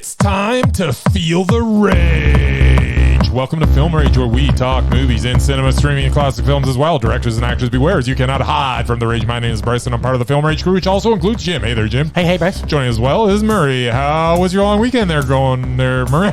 It's time to feel the rage. Welcome to Film Rage, where we talk movies in cinema, streaming, and classic films as well. Directors and actors beware, as you cannot hide from the rage. My name is Bryce, and I'm part of the Film Rage crew, which also includes Jim. Hey there, Jim. Hey, Bryce. Joining as well is Murray. How was your long weekend there going there, Murray?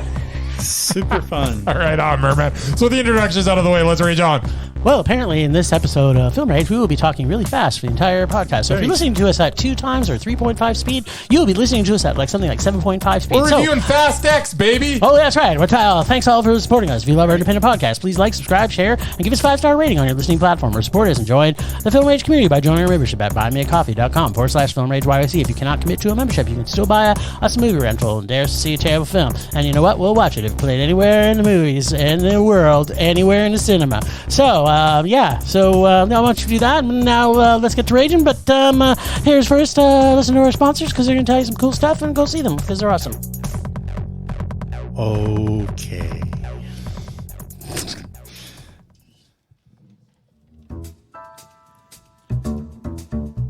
Super fun. All right, on, Merman. So the introduction's out of the way. Let's rage on. Well, apparently in this episode of Film Rage, we will be talking really fast for the entire podcast. So if you're listening to us at 2 times or 3.5 speed, you'll be listening to us at like something like 7.5 speed. We're reviewing Fast X, baby. Oh, that's right. Thanks all for supporting us. If you love our independent podcast, please like, subscribe, share, and give us a 5-star rating on your listening platform. Or support us and join the Film Rage community by joining our membership at buymeacoffee.com/FilmRageYC. If you cannot commit to a membership, you can still buy us a movie rental and dare us to see a terrible film. And you know what? We'll watch it if played anywhere in the movies, in the world, anywhere in the cinema. So, yeah. So I want you to do that. And now let's get to raging. But here's first, listen to our sponsors because they're going to tell you some cool stuff and go see them because they're awesome. Okay.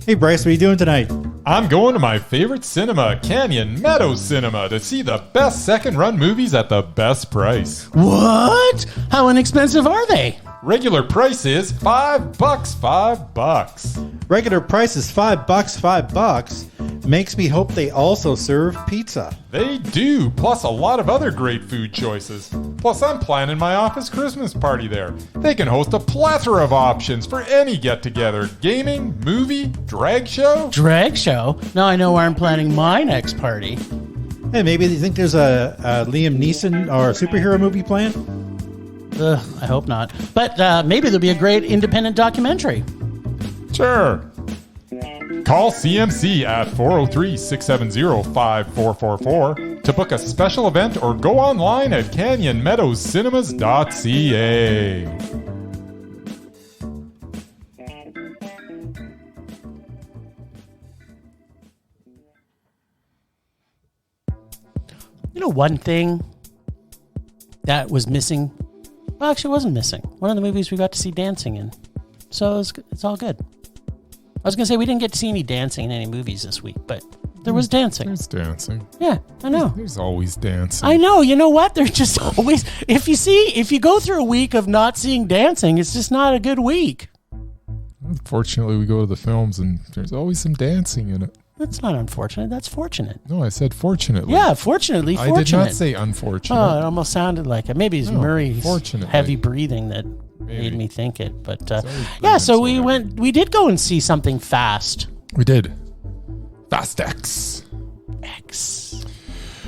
Hey, Bryce, what are you doing tonight? I'm going to my favorite cinema, Canyon Meadows Cinema, to see the best second-run movies at the best price. What? How inexpensive are they? Regular price is $5. Regular price is $5. Makes me hope they also serve pizza. They do, plus a lot of other great food choices. Plus, I'm planning my office Christmas party there. They can host a plethora of options for any get-together. Gaming, movie, drag show. Drag show? Now I know where I'm planning my next party. Hey, maybe you think there's a Liam Neeson or a superhero movie planned? I hope not. But maybe there'll be a great independent documentary. Sure. Call CMC at 403-670-5444 to book a special event or go online at canyonmeadowscinema.ca. You know, one thing that was missing. Well, actually, it wasn't missing. One of the movies we got to see dancing in. So it's all good. I was going to say we didn't get to see any dancing in any movies this week, but there was dancing. There's dancing. Yeah, I know. There's always dancing. I know. You know what? There's just always... If you go through a week of not seeing dancing, it's just not a good week. Unfortunately, we go to the films and there's always some dancing in it. That's not unfortunate. That's fortunate. No, I said fortunately. Yeah, fortunately. I did not say unfortunate. Oh, it almost sounded like it. Maybe it's Murray's heavy breathing that made me think it. But yeah, so we did go and see something fast. We did. Fast X.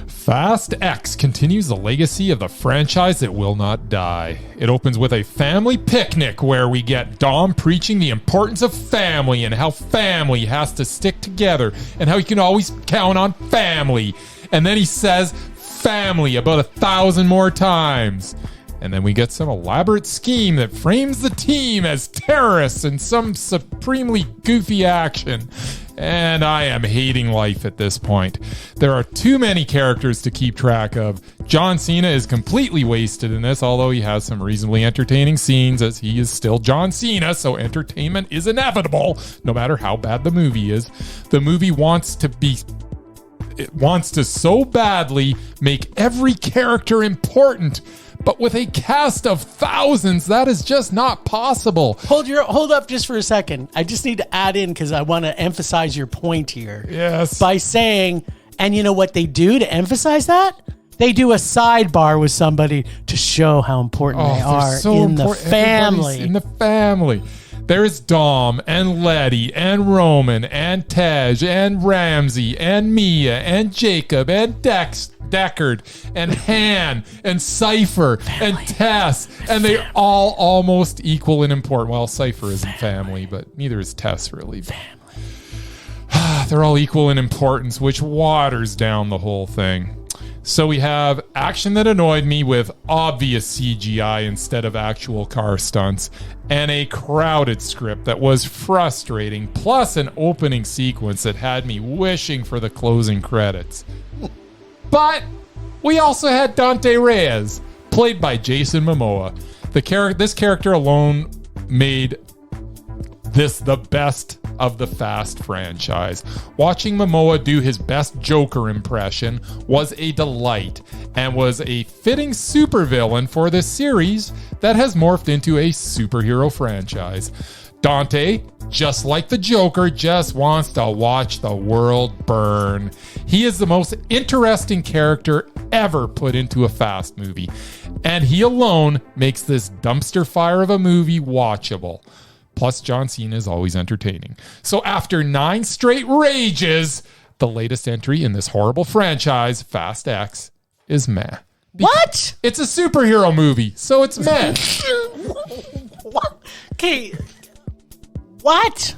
Fast X continues the legacy of the franchise that will not die. It opens with a family picnic where we get Dom preaching the importance of family and how family has to stick together and how you can always count on family. And then he says family about 1,000 more times. And then we get some elaborate scheme that frames the team as terrorists and some supremely goofy action. And I am hating life at this point. There are too many characters to keep track of. John Cena is completely wasted in this, although he has some reasonably entertaining scenes as he is still John Cena, so entertainment is inevitable, no matter how bad the movie is. The movie wants to so badly make every character important, but with a cast of thousands, that is just not possible. Hold up just for a second. I just need to add in because I want to emphasize your point here. Yes. By saying, and you know what they do to emphasize that? They do a sidebar with somebody to show how important they are in the family. In the family. There's Dom and Letty and Roman and Tej and Ramsey and Mia and Jacob and Deckard and Han and Cypher and Tess, and they all almost equal in importance. Well, Cypher isn't family, but neither is Tess really. They're all equal in importance, which waters down the whole thing. So we have action that annoyed me with obvious CGI instead of actual car stunts, and a crowded script that was frustrating, plus an opening sequence that had me wishing for the closing credits. But we also had Dante Reyes, played by Jason Momoa. This character alone made this the best of the Fast franchise. Watching Momoa do his best Joker impression was a delight and was a fitting supervillain for this series that has morphed into a superhero franchise. Dante, just like the Joker, just wants to watch the world burn. He is the most interesting character ever put into a Fast movie, and he alone makes this dumpster fire of a movie watchable. Plus, John Cena is always entertaining. So after 9 straight rages, the latest entry in this horrible franchise, Fast X, is meh. What? It's a superhero movie, so it's meh. What? Okay. What?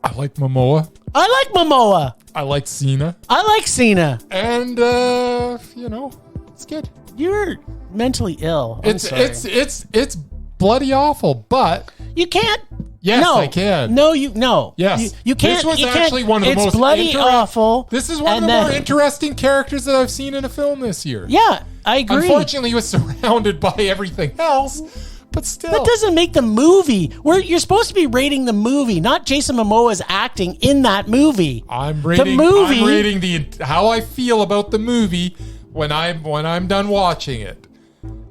I like Momoa. I like Momoa. I like Cena. I like Cena. And, it's good. You're mentally ill. It's bloody awful, but you can't. yes, no, I can. No. Yes, you can't. This was you actually can't, one of the it's most bloody awful. This is one of the more interesting characters that I've seen in a film this year. Yeah, I agree. Unfortunately, he was surrounded by everything else, but still, that doesn't make the movie. You're supposed to be rating the movie, not Jason Momoa's acting in that movie. I'm rating how I feel about the movie when I'm done watching it.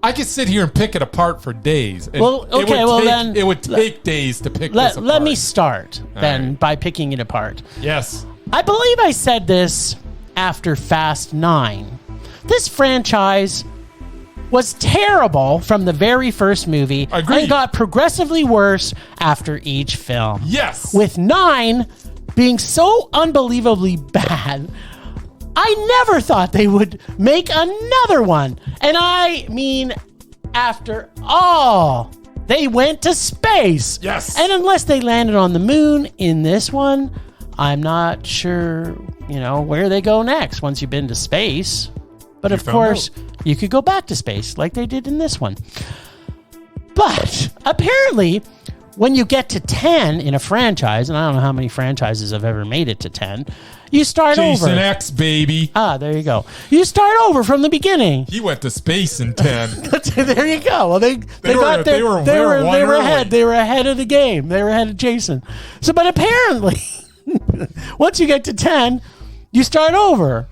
I could sit here and pick it apart for days. And it would take days to pick this apart. Let me start then by picking it apart. Yes. I believe I said this after Fast 9. This franchise was terrible from the very first movie Agreed. and got progressively worse after each film. Yes. With 9 being so unbelievably bad, I never thought they would make another one. And I mean, after all, they went to space. Yes. And unless they landed on the moon in this one, I'm not sure, where they go next once you've been to space. But of course, you could go back to space like they did in this one. But apparently, when you get to 10 in a franchise, and I don't know how many franchises have ever made it to 10, you start over. Jason X, baby. Ah, there you go. You start over from the beginning. He went to space in 10. There you go. Well, they were ahead. They were ahead of the game. They were ahead of Jason. So, but apparently, once you get to 10, you start over.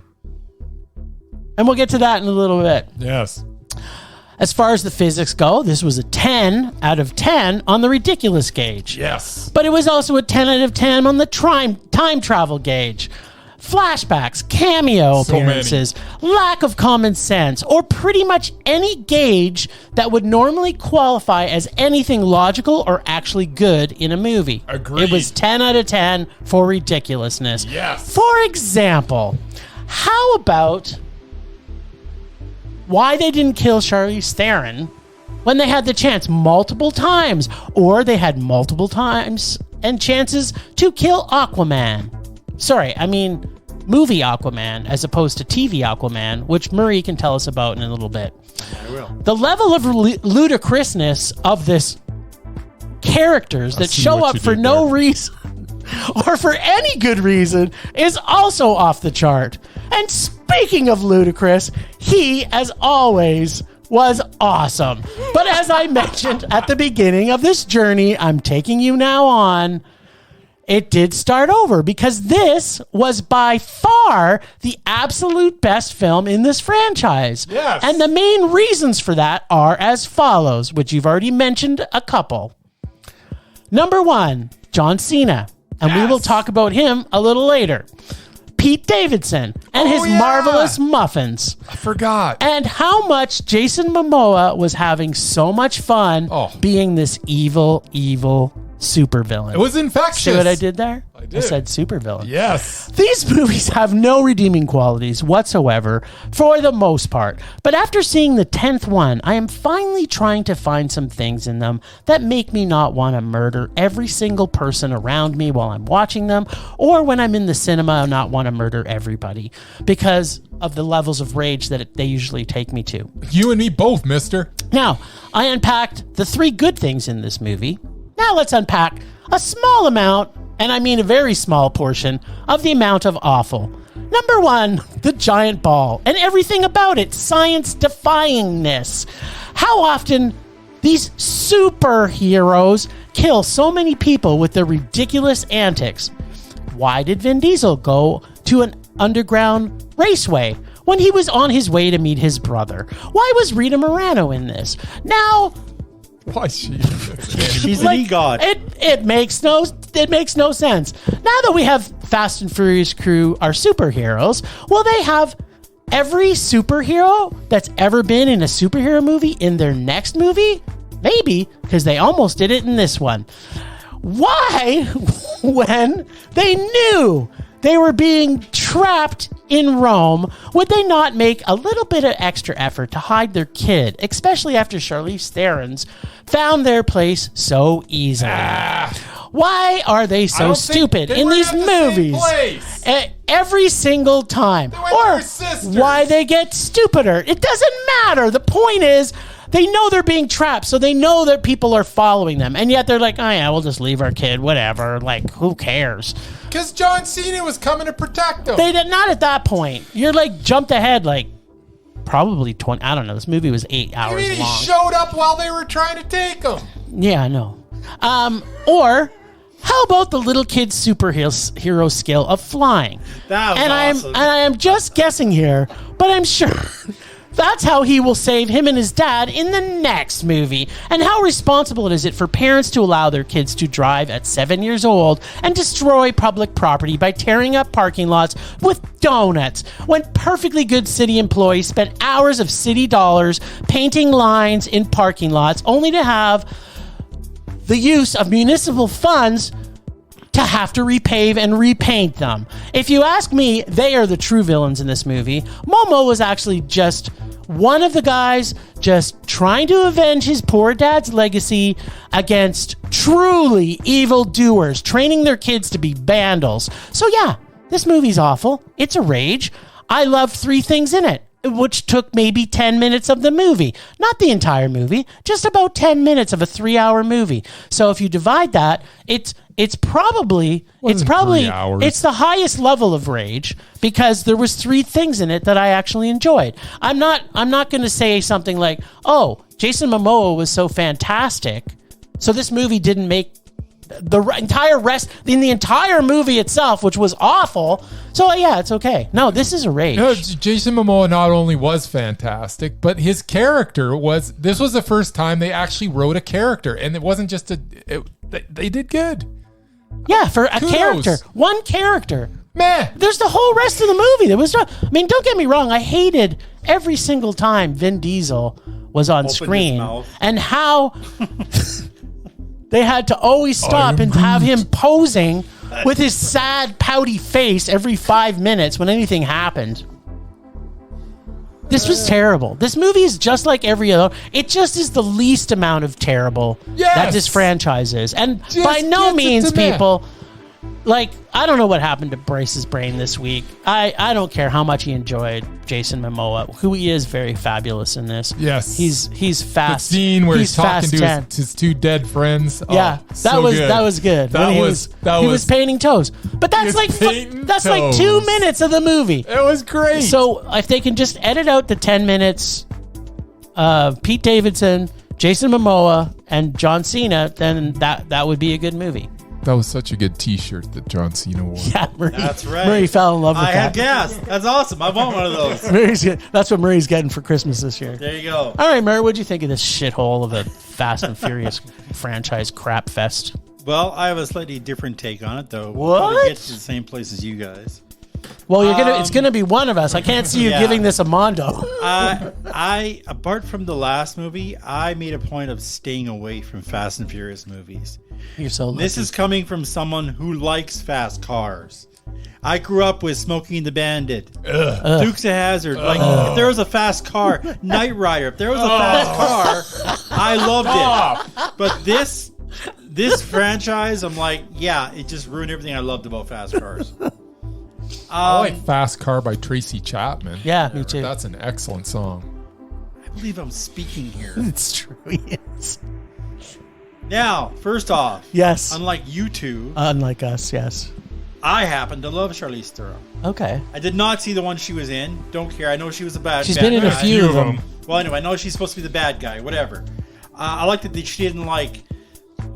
And we'll get to that in a little bit. Yes. As far as the physics go, this was a 10 out of 10 on the ridiculous gauge. Yes. But it was also a 10 out of 10 on the time travel gauge. Flashbacks, cameo appearances, lack of common sense, or pretty much any gauge that would normally qualify as anything logical or actually good in a movie. Agreed. It was 10 out of 10 for ridiculousness. Yes. For example, how about why they didn't kill Charlize Theron when they had the chance multiple times, or they had multiple times and chances to kill Aquaman. Sorry, I mean movie Aquaman as opposed to TV Aquaman, which Murray can tell us about in a little bit. I will. The level of ludicrousness of this characters that show up for no reason or for any good reason is also off the chart. And speaking of ludicrous, he, as always, was awesome. But as I mentioned at the beginning of this journey I'm taking you now on, it did start over because this was by far the absolute best film in this franchise. Yes. And the main reasons for that are as follows, which you've already mentioned a couple. Number 1, John Cena. And we will talk about him a little later. Pete Davidson and his marvelous muffins. I forgot. And how much Jason Momoa was having so much fun being this evil supervillain. It was infectious. See what I did there? I did. I said supervillain. Yes. These movies have no redeeming qualities whatsoever for the most part. But after seeing the 10th one, I am finally trying to find some things in them that make me not want to murder every single person around me while I'm watching them, or when I'm in the cinema and not want to murder everybody because of the levels of rage that they usually take me to. You and me both, mister. Now, I unpacked the 3 good things in this movie. Now let's unpack a small amount, and I mean a very small portion, of the amount of awful. Number 1, the giant ball and everything about it, science-defyingness. How often these superheroes kill so many people with their ridiculous antics? Why did Vin Diesel go to an underground raceway when he was on his way to meet his brother? Why was Rita Moreno in this? Now, Why she? She's an e-god. It makes no sense. Now that we have Fast and Furious crew are superheroes, will they have every superhero that's ever been in a superhero movie in their next movie? Maybe, because they almost did it in this one. Why, when they knew they were being trapped in Rome, would they not make a little bit of extra effort to hide their kid, especially after Charlize Theron's found their place so easily? Why are they so stupid in these movies? Every single time. Or why they get stupider. It doesn't matter. The point is, they know they're being trapped, so they know that people are following them. And yet they're like, oh yeah, we'll just leave our kid, whatever. Like, who cares? Because John Cena was coming to protect them. They did not at that point. You're like jumped ahead like probably 20. I don't know. This movie was 8 hours long. He showed up while they were trying to take him. Yeah, I know. Or how about the little kid's superhero skill of flying? That was awesome. I am just guessing here, but I'm sure that's how he will save him and his dad in the next movie. And how responsible is it for parents to allow their kids to drive at 7 years old and destroy public property by tearing up parking lots with donuts when perfectly good city employees spent hours of city dollars painting lines in parking lots only to have the use of municipal funds to have to repave and repaint them? If you ask me, they are the true villains in this movie. Momo was actually just one of the guys just trying to avenge his poor dad's legacy against truly evil doers, training their kids to be vandals. So yeah, this movie's awful. It's a rage. I love 3 things in it, which took maybe 10 minutes of the movie. Not the entire movie, just about 10 minutes of a 3-hour movie. So if you divide that, it's probably the highest level of rage because there was 3 things in it that I actually enjoyed. I'm not going to say something like, "Oh, Jason Momoa was so fantastic, so this movie didn't make the entire movie itself, which was awful. So yeah, it's okay." No, this is a rage. No, Jason Momoa not only was fantastic, but his character was. This was the first time they actually wrote a character, and it wasn't just they did good. Yeah, for a character, one character. Meh. There's the whole rest of the movie. Don't get me wrong. I hated every single time Vin Diesel was on screen and how they had to always stop and have him posing with his sad, pouty face every 5 minutes when anything happened. This was terrible. This movie is just like every other. It just is the least amount of terrible that this franchise is. And by no means, people, like, I don't know what happened to Bryce's brain this week. I don't care how much he enjoyed Jason Momoa, who he is very fabulous in this. Yes. He's fast. The scene where he's talking to his 2 dead friends. Yeah, that was good. He was painting toes. But that's like 2 minutes of the movie. It was great. So if they can just edit out the 10 minutes of Pete Davidson, Jason Momoa, and John Cena, then that would be a good movie. That was such a good T-shirt that John Cena wore. Yeah, Murray. That's right. Murray fell in love with that. I had gas. That's awesome. I want one of those. That's what Murray's getting for Christmas this year. There you go. All right, Murray, what'd you think of this shithole of a Fast and Furious franchise crap fest? Well, I have a slightly different take on it, though. What? Probably get to the same place as you guys. Well, it's gonna be one of us. I can't see you giving this a mondo. I apart from the last movie, I made a point of staying away from Fast and Furious movies. You're so lucky. This is coming from someone who likes fast cars. I grew up with Smokey and the Bandit, Dukes of Hazzard. If there was a fast car, Knight Rider. If there was a fast car, I loved it. But this franchise, I'm like, yeah, it just ruined everything I loved about fast cars. I like Fast Car by Tracy Chapman. Yeah, me too. That's an excellent song. I believe I'm speaking here. It's true, yes. Now, first off, yes. Unlike you two, unlike us, yes. I happen to love Charlize Theron. Okay. I did not see the one she was in. Don't care. I know she was a bad. She's been in a few of them. Well, anyway, I know she's supposed to be the bad guy. Whatever. I liked that she didn't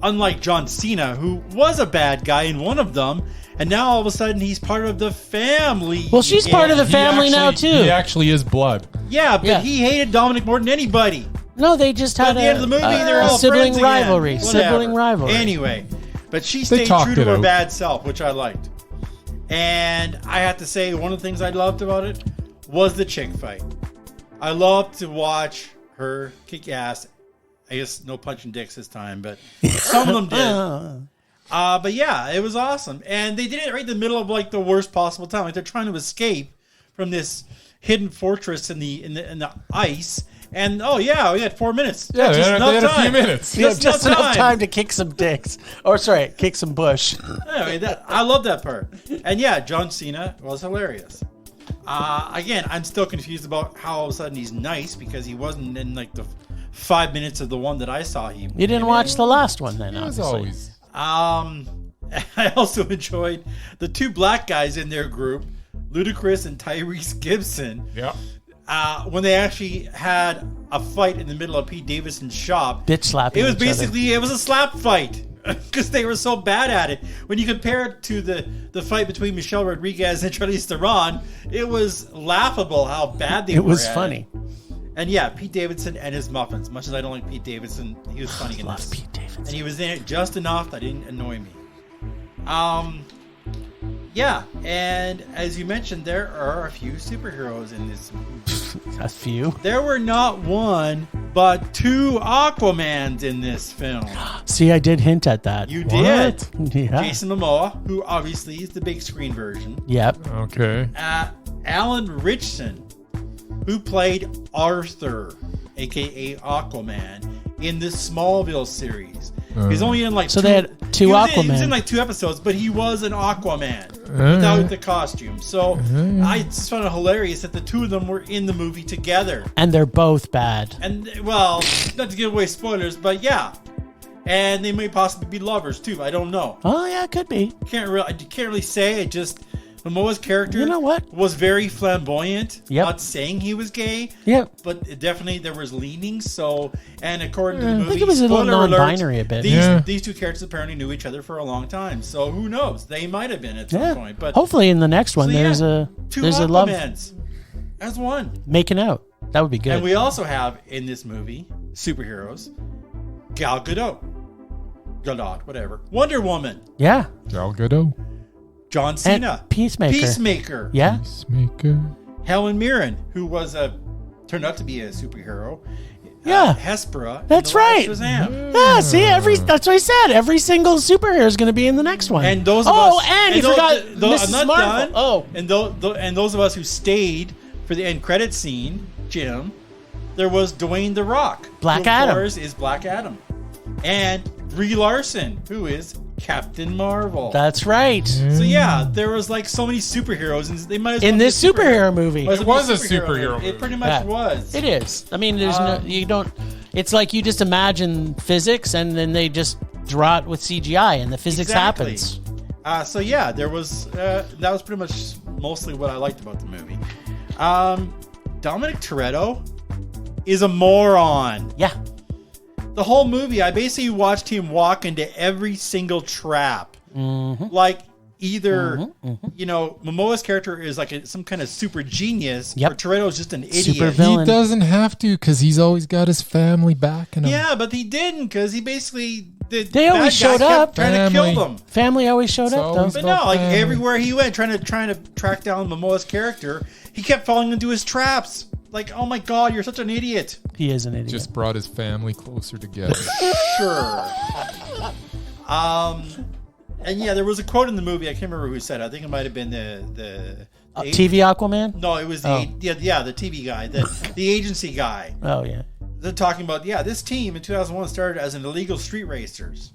unlike John Cena, who was a bad guy in one of them, and now all of a sudden he's part of the family. Well, she's part of the family now, too. He actually is blood. Yeah, but he hated Dominic more than anybody. No, they just had at the end of the movie, they're all sibling friends rivalry. again. Sibling rivalry. Anyway, but she stayed true to her bad self, which I liked. And I have to say, one of the things I loved about it was the chick fight. I loved to watch her kick ass. I guess no punching dicks this time, but some of them did. But yeah, it was awesome. And they did it right in the middle of like the worst possible time. Like they're trying to escape from this hidden fortress in the ice. And we had 4 minutes. Yeah, they had a few minutes. Just enough time to kick some dicks. Or sorry, kick some bush. Anyway, I love that part. And yeah, John Cena was hilarious. Again, I'm still confused about how all of a sudden he's nice, because he wasn't in like the 5 minutes of the one that I saw. You didn't watch the last one then, As obviously. always. I also enjoyed the two black guys in their group, Ludacris and Tyrese Gibson. Yeah. When they actually had a fight in the middle of Pete Davidson's shop. Bitch slapping It was each basically, it was a slap fight. Because they were so bad at it. When you compare it to the fight between Michelle Rodriguez and Charlize Theron, it was laughable how bad they were. It was funny. And yeah, Pete Davidson and his muffins. Much as I don't like Pete Davidson, he was funny in love this. Pete Davidson. And he was in it just enough that didn't annoy me. Yeah, and as you mentioned, there are a few superheroes in this movie. A few? There were not one, but two Aquamans in this film. See, I did hint at that. You did. Yeah. Jason Momoa, who obviously is the big screen version. Yep. Okay. Alan Ritchson, who played Arthur, a.k.a. Aquaman, in the Smallville series. He's only in like they had two Aquaman. He was in like 2 episodes, but he was an Aquaman without the costume. So I just found it hilarious that the two of them were in the movie together. And they're both bad. And well, not to give away spoilers, but yeah. And they may possibly be lovers too. I don't know. Oh yeah, it could be. I can't really say. It just Momoa's character, you know what, was very flamboyant. Yep. Not saying he was gay. Yep. But definitely there was leanings. So, and according to the movie, I think it was a little non-binary a bit. These two characters apparently knew each other for a long time. So who knows? They might have been at some point. But hopefully in the next one, there's a love as one making out. That would be good. And we also have in this movie superheroes, Gal Gadot, whatever, Wonder Woman. Yeah. Gal Gadot. John Cena. And Peacemaker. Yeah. Peacemaker. Helen Mirren, who turned out to be a superhero. Yeah. Hespera. That's right. Shazam. Yeah, see, that's what I said. Every single superhero is going to be in the next one. And those of us, and you forgot Mrs. I'm not Marvel. done. Oh. And those of us who stayed for the end credit scene, Jim, there was Dwayne The Rock. Black who, Adam. Of course, is Black Adam. And Brie Larson, who is Captain Marvel. That's right. So yeah, there was like so many superheroes, and they might as well in this superhero movie. It was a superhero movie. It pretty much was. It is. I mean, there's you don't. It's like you just imagine physics, and then they just draw it with CGI, and the physics happens. So yeah, there was that was pretty much mostly what I liked about the movie. Dominic Toretto is a moron. Yeah. The whole movie, I basically watched him walk into every single trap. Mm-hmm. Like either, Momoa's character is like some kind of super genius, or Toretto's just an idiot. Super villain. He doesn't have to because he's always got his family backing him. Yeah, but he didn't because he basically... They always showed up. Trying to kill them. Family always showed up, though. But no, like everywhere he went, trying to track down Momoa's character, he kept falling into his traps. Like, oh my God, you're such an idiot. He is an idiot. Just brought his family closer together. Sure. And yeah, there was a quote in the movie. I can't remember who said it. I think it might have been the TV Aquaman. No, it was the TV guy, the agency guy. Oh yeah. They're talking about this team in 2001 started as an illegal street racers,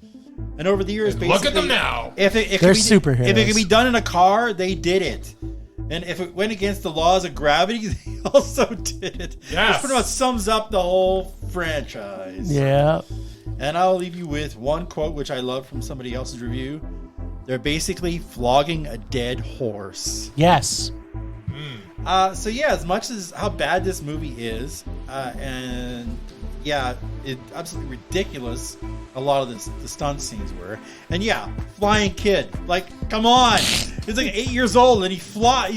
and over the years, basically, look at them now. If they're superheroes. If it could be done in a car, they did it. And if it went against the laws of gravity, they also did it. Yes. Which pretty much sums up the whole franchise. Yeah. And I'll leave you with one quote, which I love from somebody else's review. They're basically flogging a dead horse. Yes. So yeah, as much as how bad this movie is, and yeah, it absolutely ridiculous. A lot of the stunt scenes were, and yeah, flying kid. Like, come on, he's like 8 years old and he's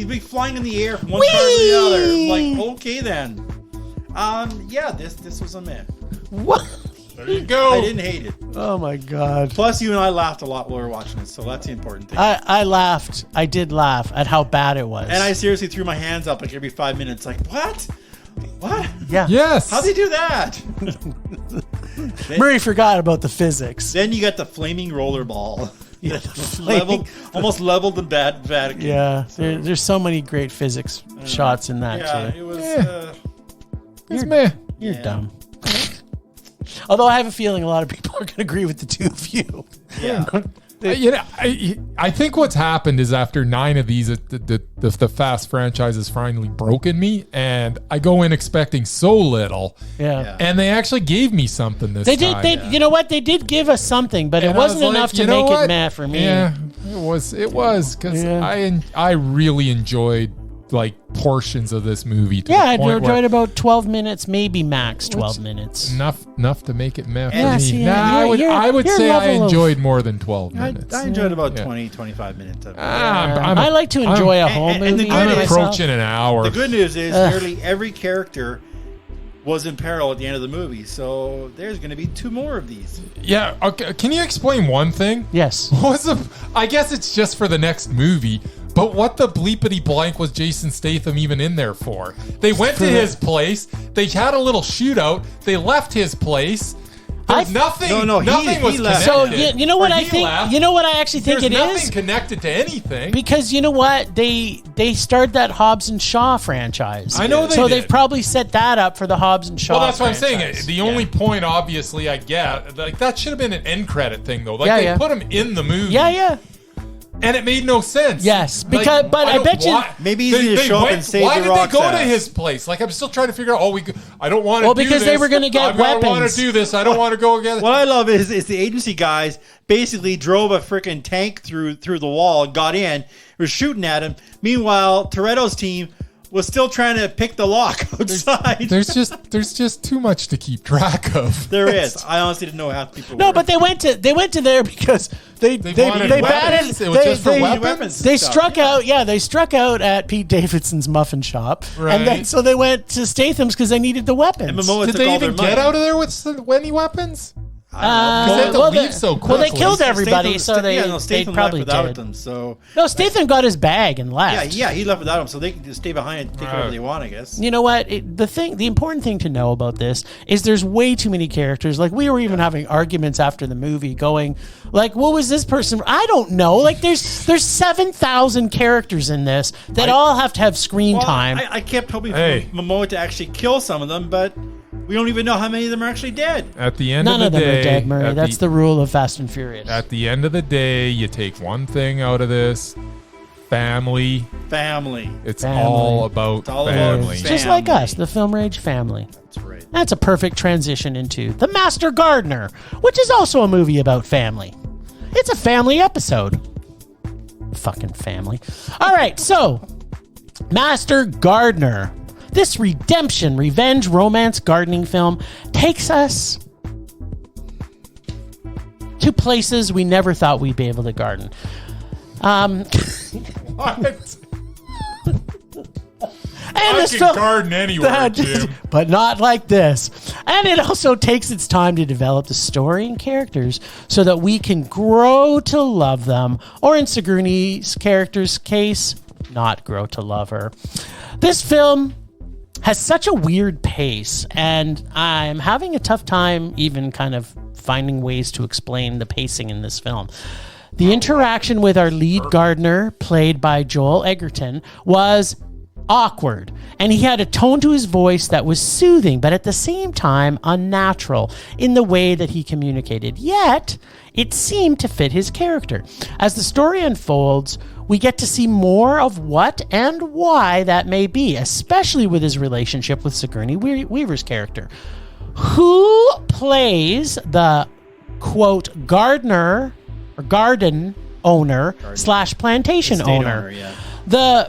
been flying in the air from one car to the other. Like, okay then. Yeah, this was a meh. What? There you go. I didn't hate it. Oh my god. Plus, you and I laughed a lot while we were watching it, so that's the important thing. I laughed. I did laugh at how bad it was. And I seriously threw my hands up like every 5 minutes, like, what? What? Yeah. Yes. How'd they do that? Murray forgot about the physics. Then you got the flaming roller ball. Yeah, the almost leveled the Vatican. Yeah, there's so many great physics shots in that too. It was. It's meh. You're dumb. Although I have a feeling a lot of people are going to agree with the two of you. Yeah. I think what's happened is after 9 of these, the Fast franchise has finally broken me, and I go in expecting so little. Yeah. And they actually gave me something this time. You know what? They did give us something, but it wasn't enough to make it meh for me. Yeah, it was because I really enjoyed like portions of this movie. I enjoyed about 12 minutes, maybe max 12 minutes. Enough to make it meh for Yeah, me. see, I would say I level of- enjoyed more than 12 minutes. I enjoyed about 20, 25 minutes of it. I like to enjoy a whole and the movie. good I'm news- approaching an hour. The good news is nearly every character was in peril at the end of the movie, so there's going to be 2 more of these. Yeah. Okay. Can you explain one thing? Yes. I guess it's just for the next movie. But what the bleepity blank was Jason Statham even in there for? They went to his place. They had a little shootout. They left his place. Nothing. Nothing was left. connected. So you know what I think? Left. You know what I actually think There's it nothing is? connected to anything. Because you know what? They started that Hobbs and Shaw franchise. I know they So did. they've probably set that up for the Hobbs and Shaw. Well, that's what I'm franchise. saying. The only point, obviously, I get, like that should have been an end credit thing, though. Like they put him in the movie. Yeah. And it made no sense. Yes, because but I bet you maybe easy to show up and save why the did Rock's they go to ass? his place? Like I'm still trying to figure out. I don't want to. Well, do because this. they were going to get weapons. I don't want to do this. I don't want to go again. What I love is the agency guys basically drove a freaking tank through the wall, got in, were shooting at him. Meanwhile, Toretto's team was still trying to pick the lock outside. There's just too much to keep track of. There is. I honestly didn't know how people. No, were. but they went to there because they wanted batted. weapons? It was just for weapons? They struck out. Yeah, they struck out at Pete Davidson's muffin shop, Right. and then so they went to Statham's because they needed the weapons. And Momoa Did took they all even their get money. out of there with any weapons? Because they had to leave so well, they quickly. killed everybody, so they Statham probably left without did. them. So No, Statham got his bag and left. yeah, he left without them, so they can just stay behind and take whatever they want, I guess. You know what? The important thing to know about this is there's way too many characters. Like we were even having arguments after the movie, going like, "What was this person?" I don't know. Like there's 7,000 characters in this that all have to have screen time. I kept hoping for Momoa to actually kill some of them, but we don't even know how many of them are actually dead. At the end None of of the them day, are dead, Murray. That's the rule of Fast and Furious. At the end of the day, you take one thing out of this: family. Family. It's Family. all about It's all about family. family. Just like us, the Film Rage family. That's right. That's a perfect transition into The Master Gardener, which is also a movie about family. It's a family episode. Fucking family. All right, so Master Gardener. This redemption, revenge, romance, gardening film takes us to places we never thought we'd be able to garden. What? And I this can film- garden anywhere, Jim. but not like this. And it also takes its time to develop the story and characters so that we can grow to love them, or in Sigourney's character's case, not grow to love her. This film has such a weird pace, and I'm having a tough time even kind of finding ways to explain the pacing in this film. The interaction with our lead gardener, played by Joel Edgerton, was awkward, and he had a tone to his voice that was soothing, but at the same time unnatural in the way that he communicated. Yet, it seemed to fit his character. As the story unfolds, we get to see more of what and why that may be, especially with his relationship with Sigourney Weaver's character, who plays the, quote, gardener or garden owner / plantation Estate owner. yeah.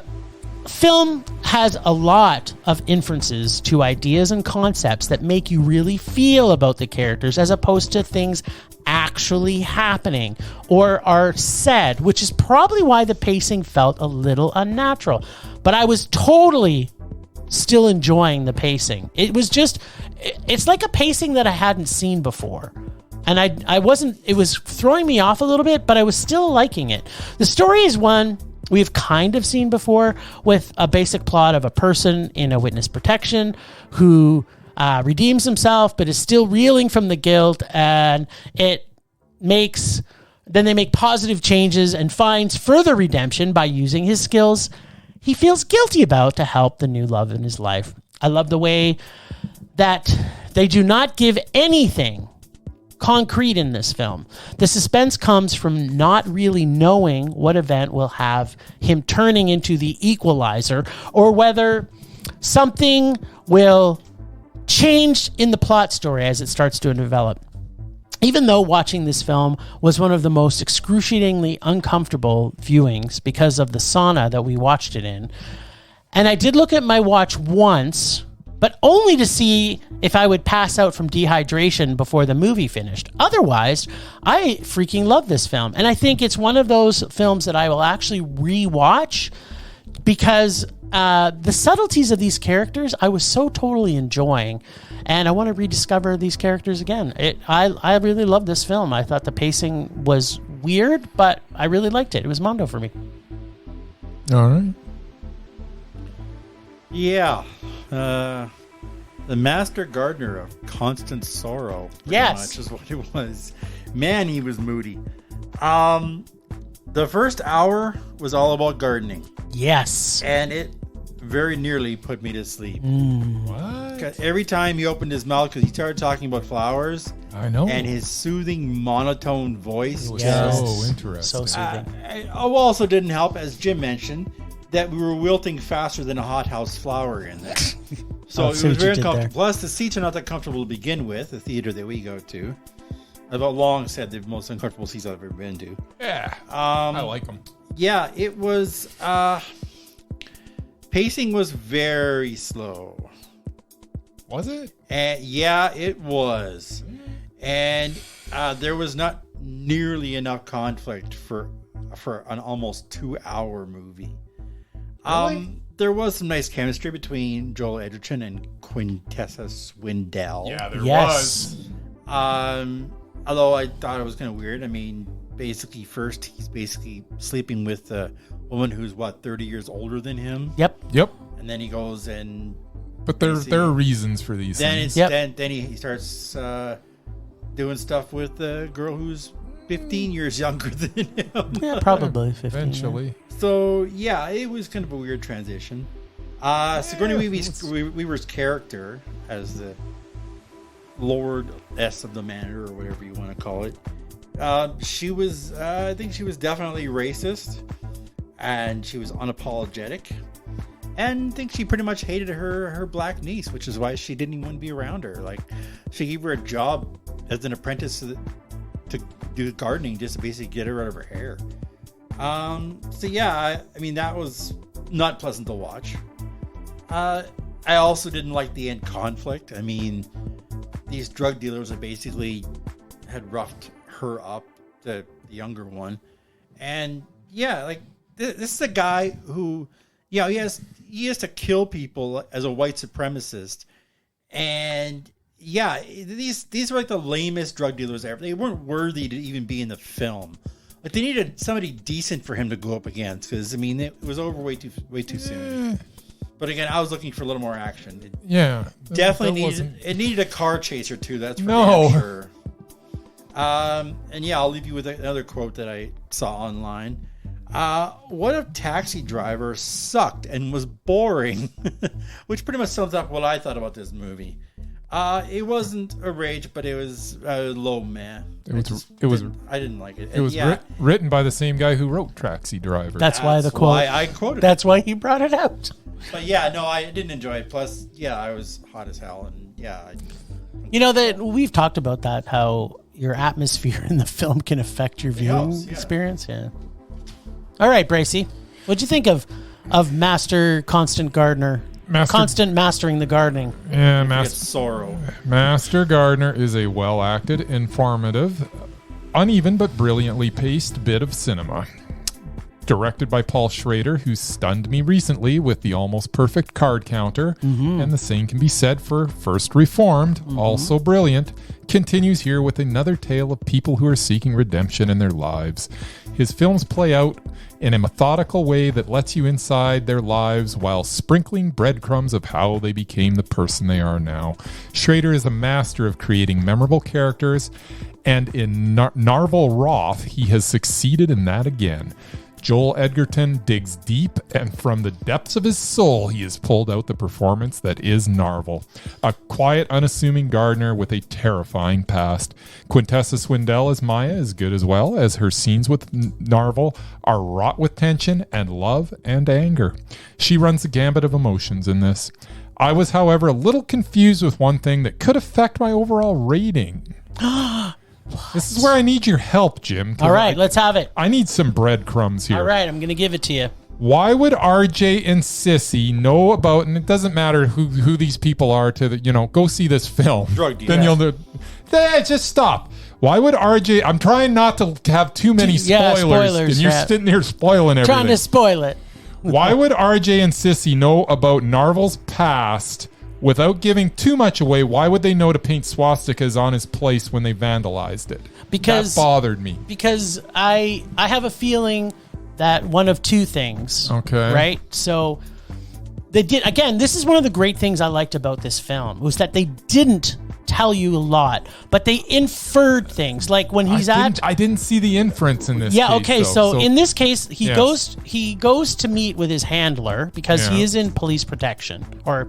film has a lot of inferences to ideas and concepts that make you really feel about the characters as opposed to things actually happening or are said, which is probably why the pacing felt a little unnatural. But I was totally still enjoying the pacing. It's like a pacing that I hadn't seen before. And I wasn't, it was throwing me off a little bit, but I was still liking it. The story is one we've kind of seen before, with a basic plot of a person in a witness protection who redeems himself, but is still reeling from the guilt, and then they make positive changes and finds further redemption by using his skills he feels guilty about to help the new love in his life. I love the way that they do not give anything concrete in this film. The suspense comes from not really knowing what event will have him turning into the equalizer, or whether something will change in the plot story as it starts to develop. Even though watching this film was one of the most excruciatingly uncomfortable viewings because of the sauna that we watched it in, and I did look at my watch once, but only to see if I would pass out from dehydration before the movie finished. Otherwise, I freaking love this film. And I think it's one of those films that I will actually rewatch because the subtleties of these characters I was so totally enjoying. And I want to rediscover these characters again. I really love this film. I thought the pacing was weird, but I really liked it. It was Mondo for me. All right. Yeah. The master gardener of constant sorrow. Yes. Much is what it was. Man, he was moody. The first hour was all about gardening. Yes. And it very nearly put me to sleep. What? Every time he opened his mouth, because he started talking about flowers. I know. And his soothing monotone voice. It was Yes. so interesting. So soothing. It also didn't help, as Jim mentioned, that we were wilting faster than a hothouse flower in there. So it was very uncomfortable. Plus, the seats are not that comfortable to begin with, the theater that we go to. I've long said the most uncomfortable seats I've ever been to. Yeah. I like them. Yeah, it was... pacing was very slow. Was it? Yeah, it was. And there was not nearly enough conflict for an almost 2-hour movie. Really? There was some nice chemistry between Joel Edgerton and Quintessa Swindell. Yeah, there Yes. was. Although I thought it was kind of weird. I mean, basically, first he's basically sleeping with a woman who's 30 years older than him. Yep. And then he goes and. But there are reasons for these things. Then he starts doing stuff with a girl who's 15 years younger than him. Yeah, probably 15. Eventually. Yeah. So yeah, it was kind of a weird transition. Sigourney Weaver's character as the Lord-S of the Manor, or whatever you want to call it, she was, I think she was definitely racist, and she was unapologetic, and I think she pretty much hated her black niece, which is why she didn't even want to be around her. Like, she gave her a job as an apprentice to do gardening just to basically get her out of her hair. So yeah, I mean, that was not pleasant to watch. I also didn't like the end conflict. I mean, these drug dealers that basically had roughed her up, the younger one. And yeah, like this is a guy who, he has to kill people as a white supremacist. And yeah, these were like the lamest drug dealers ever. They weren't worthy to even be in the film. Like, they needed somebody decent for him to go up against, because I mean, it was over way too soon. But again, I was looking for a little more action. Definitely needed a car chase or two. That's for damn sure. And yeah, I'll leave you with another quote that I saw online. What if Taxi Driver sucked and was boring? Which pretty much sums up what I thought about this movie. It wasn't a rage, but it was low man. I didn't like it. It was written by the same guy who wrote Taxi Driver. That's why the quote. I quoted. That's why he brought it out. But yeah, no, I didn't enjoy it. Plus, yeah, I was hot as hell, and yeah. That we've talked about that, how your atmosphere in the film can affect your viewing experience. Yeah. All right, Bracey, what'd you think of Master Constant Gardner. Constant mastering the gardening. Yeah, Sorrow. Master Gardner is a well-acted, informative, uneven but brilliantly paced bit of cinema. Directed by Paul Schrader, who stunned me recently with the almost perfect card counter, and the same can be said for First Reformed, also brilliant, continues here with another tale of people who are seeking redemption in their lives. His films play out in a methodical way that lets you inside their lives while sprinkling breadcrumbs of how they became the person they are now. Schrader is a master of creating memorable characters, and in Narvel Roth, he has succeeded in that again. Joel Edgerton digs deep, and from the depths of his soul, he has pulled out the performance that is Narvel. A quiet, unassuming Gardner with a terrifying past. Quintessa Swindell as Maya is good as well, as her scenes with Narvel are wrought with tension and love and anger. She runs the gambit of emotions in this. I was, however, a little confused with one thing that could affect my overall rating. This is where I need your help, Jim. All right, let's have it. I need some breadcrumbs here. All right, I'm going to give it to you. Why would RJ and Sissy know about, and it doesn't matter who these people are, go see this film. Drug dealer. Then you'll know. Just stop. Why would RJ, I'm trying not to have too many spoilers, and you're sitting here spoiling everything. Trying to spoil it. Why would RJ and Sissy know about Narvel's past without giving too much away? Why would they know to paint swastikas on his place when they vandalized it? Because that bothered me. Because I have a feeling that one of two things. Okay. Right? So they did, again, this is one of the great things I liked about this film, was that they didn't tell you a lot, but they inferred things. Like when I didn't see the inference in this case. Okay, so in this case, he goes to meet with his handler because he is in police protection, or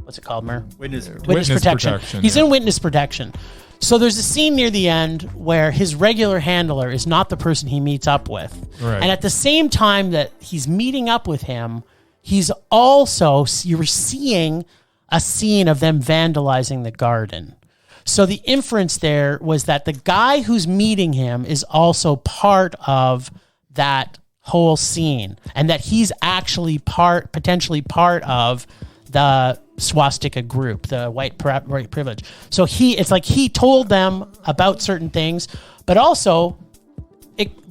what's it called, Mer? Witness protection. He's in witness protection. So there's a scene near the end where his regular handler is not the person he meets up with. Right. And at the same time that he's meeting up with him, he's also, you're seeing a scene of them vandalizing the garden. So the inference there was that the guy who's meeting him is also part of that whole scene, and that he's actually potentially part of the swastika group, the white privilege. So it's like he told them about certain things, but also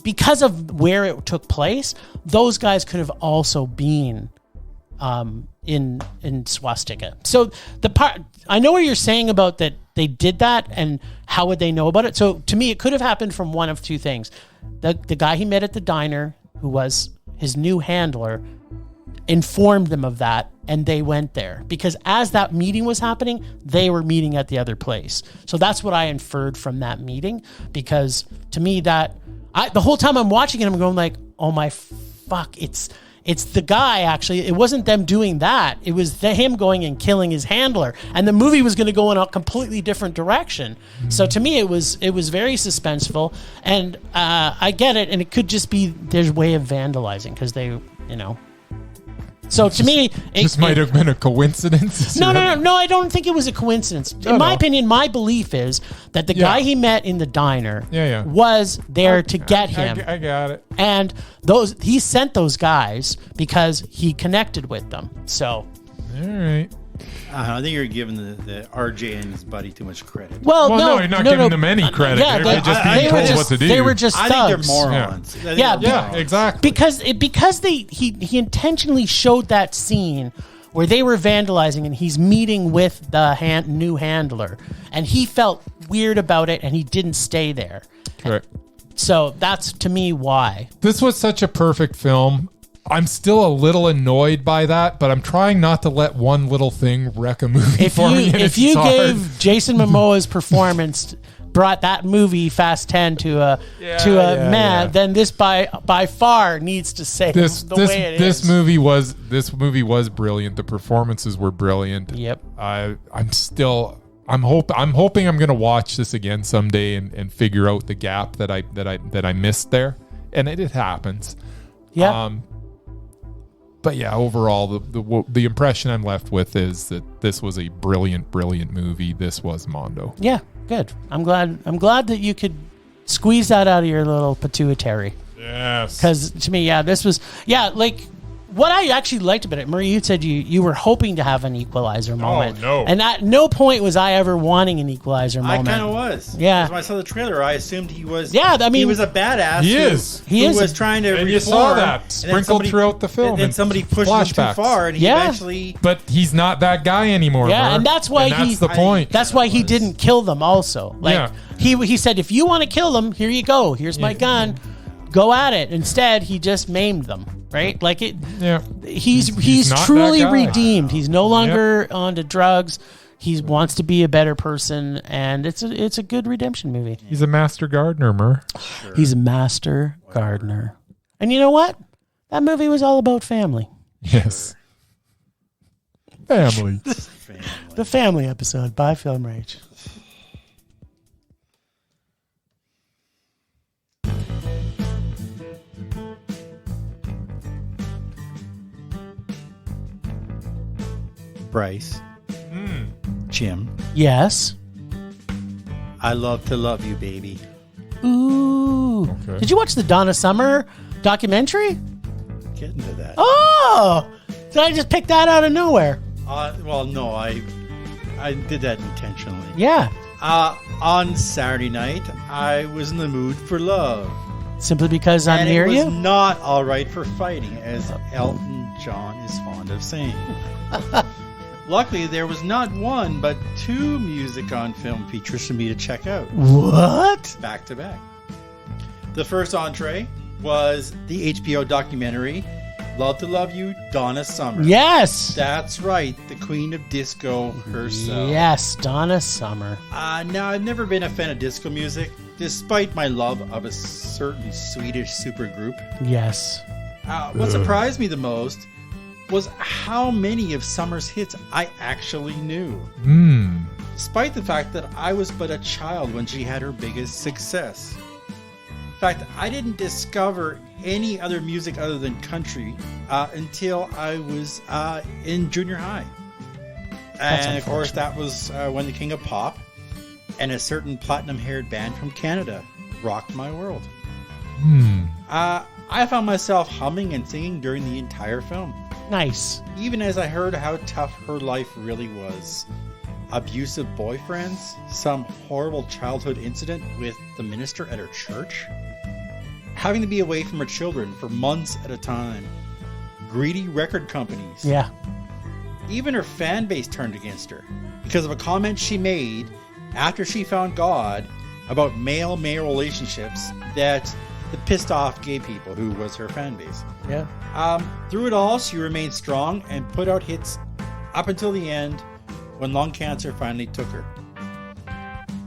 because of where it took place, those guys could have also been in swastika. So the part, I know what you're saying about that they did that and how would they know about it. So to me, it could have happened from one of two things. The guy he met at the diner, who was his new handler, informed them of that, and they went there because as that meeting was happening, they were meeting at the other place. So that's what I inferred from that meeting, because to me the whole time I'm watching it, I'm going like, oh my fuck, it's the guy. Actually, it wasn't them doing that. It was him going and killing his handler, and the movie was going to go in a completely different direction. So to me, it was very suspenseful, and I get it. And it could just be their way of vandalizing because they, So to me, it might have been a coincidence. No. I don't think it was a coincidence. In my opinion, my belief is that the guy he met in the diner was there to get him. I got it. And he sent those guys because he connected with them. So, all right. I think you're giving the RJ and his buddy too much credit. Well, no, you're not giving them any credit. Yeah, they're just being told what to do. They were just thugs. I think they're morons. Yeah, exactly. Because he intentionally showed that scene where they were vandalizing and he's meeting with the new handler, and he felt weird about it and he didn't stay there. Correct. So that's, to me, why. This was such a perfect film. I'm still a little annoyed by that, but I'm trying not to let one little thing wreck a movie for me. If you gave Jason Momoa's performance, brought that movie Fast 10 to a then this by far needs to say way it is. This movie was brilliant. The performances were brilliant. Yep. I'm hoping I'm going to watch this again someday and figure out the gap that I missed there, and it happens. Yeah. But yeah, overall, the impression I'm left with is that this was a brilliant, brilliant movie. This was Mondo. Yeah, good. I'm glad that you could squeeze that out of your little pituitary. Yes. Because to me, this was, like what I actually liked about it, Murray, you said you were hoping to have an equalizer moment. no. And at no point was I ever wanting an equalizer moment. I kind of was. Yeah. Because when I saw the trailer, I assumed he was. Yeah, I mean, he was a badass. He is. He is. Was trying to. And you saw that sprinkled throughout the film. And then somebody pushed him too far, and he eventually. But he's not that guy anymore. Yeah, Mur. and that's why that's the point. That's why he didn't kill them. Also, like he said, if you want to kill them, here you go. Here's my gun. Go at it. Instead, he just maimed them. Right, like it. Yeah, he's truly redeemed. He's no longer onto drugs. He wants to be a better person, and it's a good redemption movie. He's a master gardener, Mur. Sure. He's a master gardener, and you know what? That movie was all about family. Yes, family. The family episode by Film Rage. Bryce. Jim. Yes. I love to love you, baby. Ooh. Okay. Did you watch the Donna Summer documentary? Get into that. Oh! Did I just pick that out of nowhere? Well, no, I did that intentionally. Yeah. On Saturday night, I was in the mood for love. Simply because I'm near you? And it was not all right for fighting, as Elton John is fond of saying. Luckily, there was not one, but 2 music on film features for me to check out. What? Back to back. The first entree was the HBO documentary, Love to Love You, Donna Summer. Yes! That's right, the queen of disco herself. Yes, Donna Summer. Now, I've never been a fan of disco music, despite my love of a certain Swedish supergroup. Yes. What surprised me the most was how many of Summer's hits I actually knew. Despite the fact that I was but a child when she had her biggest success. In fact, I didn't discover any other music other than country until I was in junior high. And of course, that was when the King of Pop and a certain platinum-haired band from Canada rocked my world. I found myself humming and singing during the entire film. Nice. Even as I heard how tough her life really was. Abusive boyfriends, some horrible childhood incident with the minister at her church, having to be away from her children for months at a time, greedy record companies. Yeah. Even her fan base turned against her because of a comment she made after she found God about male-male relationships that pissed off gay people, who was her fan base. Yeah. Through it all, she remained strong and put out hits up until the end when lung cancer finally took her.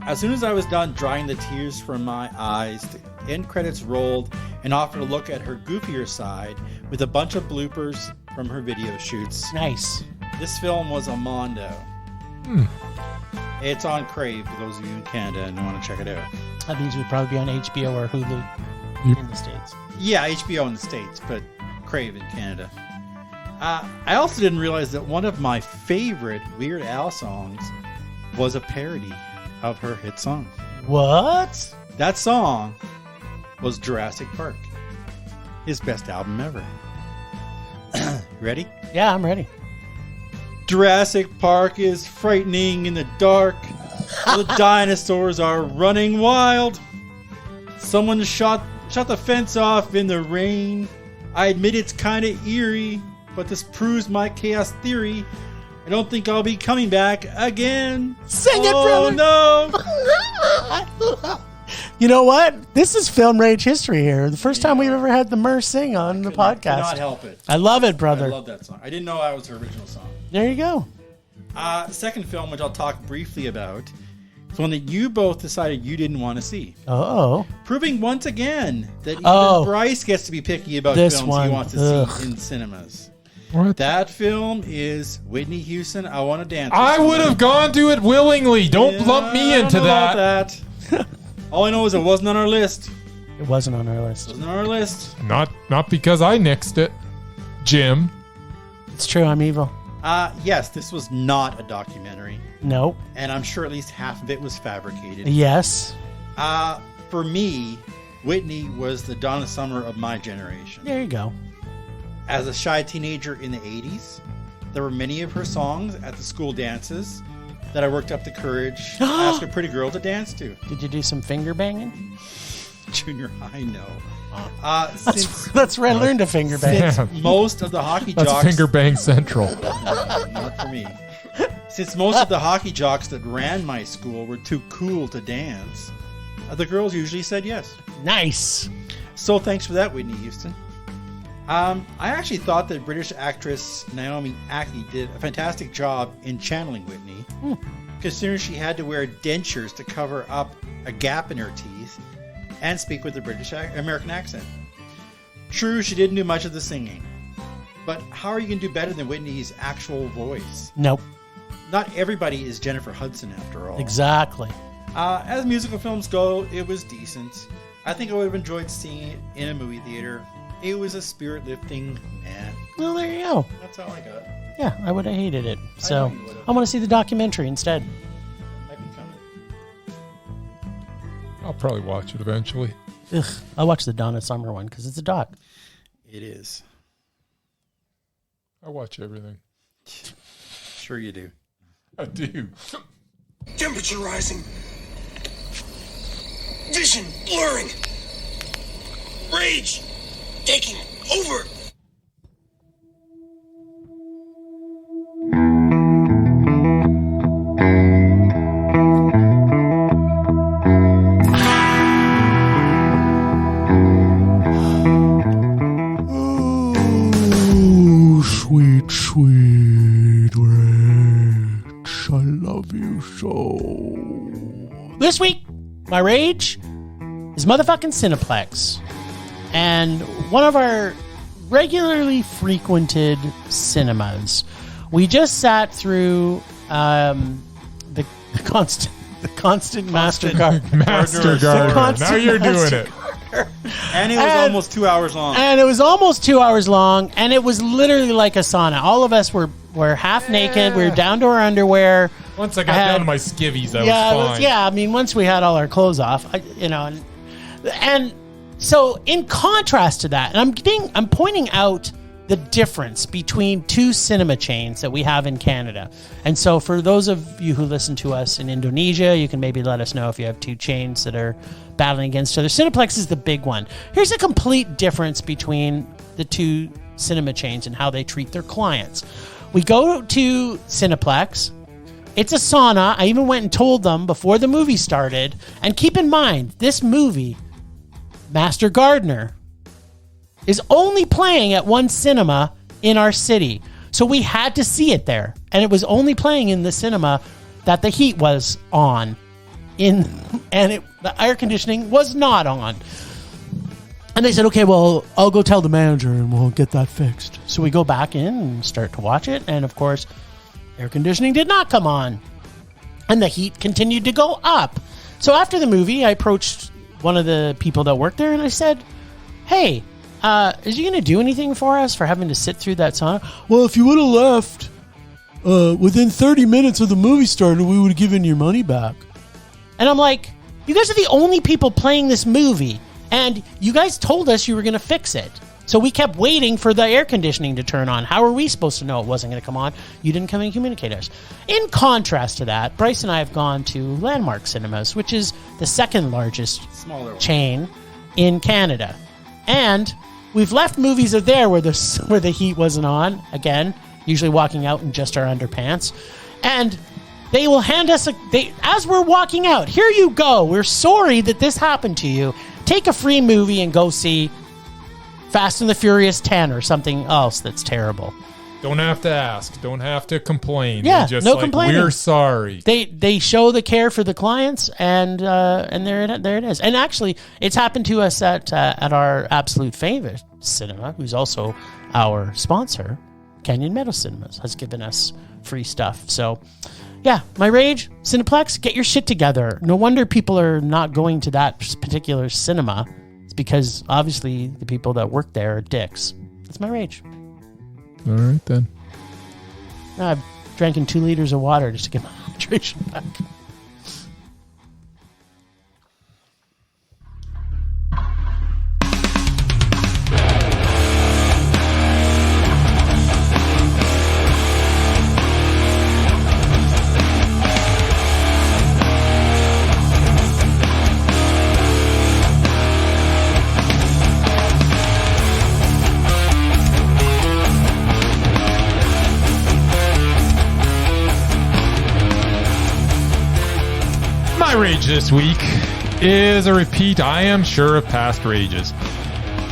As soon as I was done drying the tears from my eyes, the end credits rolled and offered a look at her goofier side with a bunch of bloopers from her video shoots. Nice. This film was a mondo. It's on Crave for those of you in Canada and want to check it out. That means it would probably be on HBO or Hulu in the States. Yeah, HBO in the States, but Crave in Canada. I also didn't realize that one of my favorite Weird Al songs was a parody of her hit song. What? That song was Jurassic Park, his best album ever. Ready? Yeah, I'm ready. Jurassic Park is frightening in the dark. The dinosaurs are running wild. Someone shot the fence off in the rain. I admit it's kind of eerie, but this proves my chaos theory. I don't think I'll be coming back again. Sing it, brother. No. You know what? This is Film Rage history here. The first time we've ever had the Mur sing on the podcast. I cannot help it. I love it, brother. I love that song. I didn't know that was her original song. There you go. Second film, which I'll talk briefly about, is one that you both decided you didn't want to see. Oh. Proving once again that even Bryce gets to be picky about films he wants to see in cinemas. What? That film is Whitney Houston, I Want to Dance. I would have gone to it willingly. Don't lump me into that. All I know is it wasn't on our list. It wasn't on our list. It wasn't on our list. Not because I nixed it. Jim. It's true, I'm evil. Yes, this was not a documentary. Nope. And I'm sure at least half of it was fabricated. Yes. For me, Whitney was the Donna Summer of my generation. There you go. As a shy teenager in the 80s, there were many of her songs at the school dances that I worked up the courage to ask a pretty girl to dance to. Did you do some finger banging? Junior high, no. That's where I learned to finger bang. Since most of the hockey That's jocks... finger bang central. Not for me. Since most of the hockey jocks that ran my school were too cool to dance, the girls usually said yes. Nice. So thanks for that, Whitney Houston. I actually thought that British actress Naomi Ackie did a fantastic job in channeling Whitney, considering she had to wear dentures to cover up a gap in her teeth and speak with a British American accent. True, she didn't do much of the singing, but how are you going to do better than Whitney's actual voice? Nope. Not everybody is Jennifer Hudson, after all. Exactly. As musical films go, it was decent. I think I would have enjoyed seeing it in a movie theater. It was a spirit-lifting, Well, there you go. That's all I got. Yeah, I would have hated it. I So know you would've. I want to see the documentary instead. Might be coming. I'll probably watch it eventually. Ugh, I'll watch the Donna Summer one because it's a doc. It is. I watch everything. Sure you do. I do. Temperature rising. Vision blurring. Rage taking over. Oh, sweet, sweet Rich. I love you so. This week, my rage is motherfucking Cineplex. And one of our regularly frequented cinemas. We just sat through the constant Master Gardner. Master The Gardner. constant Now you're doing Master it. And it was almost 2 hours long. And it was almost 2 hours long, and it was literally like a sauna. All of us were half naked. We were down to our underwear. Once I got down to my skivvies, I was fine. I mean, once we had all our clothes off, and so in contrast to that, and I'm pointing out the difference between two cinema chains that we have in Canada. And so for those of you who listen to us in Indonesia, you can maybe let us know if you have two chains that are battling against each other. Cineplex is the big one. Here's a complete difference between the two cinema chains and how they treat their clients. We go to Cineplex. It's a sauna. I even went and told them before the movie started. And keep in mind, this movie, Master Gardner, is only playing at one cinema in our city. So we had to see it there. And it was only playing in the cinema that the heat was on. The air conditioning was not on. And they said, okay, well, I'll go tell the manager and we'll get that fixed. So we go back in and start to watch it. And of course, air conditioning did not come on. And the heat continued to go up. So after the movie, I approached one of the people that worked there and I said, hey, is you going to do anything for us for having to sit through that sauna? Well, if you would have left within 30 minutes of the movie started, we would have given your money back. And I'm like, you guys are the only people playing this movie. And you guys told us you were going to fix it. So we kept waiting for the air conditioning to turn on. How are we supposed to know it wasn't going to come on? You didn't come and communicate us. In contrast to that, Bryce and I have gone to Landmark Cinemas, which is the second largest chain in Canada. And we've left movies there where the heat wasn't on. Again, usually walking out in just our underpants. And they will hand us as we're walking out, here you go. We're sorry that this happened to you. Take a free movie and go see Fast and the Furious 10 or something else that's terrible. Don't have to ask. Don't have to complain. Yeah, just no complaining. We're sorry. They show the care for the clients, and there it is. And actually, it's happened to us at our absolute favorite cinema, who's also our sponsor, Canyon Meadow Cinemas, has given us free stuff. So, yeah, my rage, Cineplex, get your shit together. No wonder people are not going to that particular cinema. It's because, obviously, the people that work there are dicks. That's my rage. All right, then. I've drank 2 liters of water just to get my hydration back. rage this week is a repeat, I am sure, of past rages.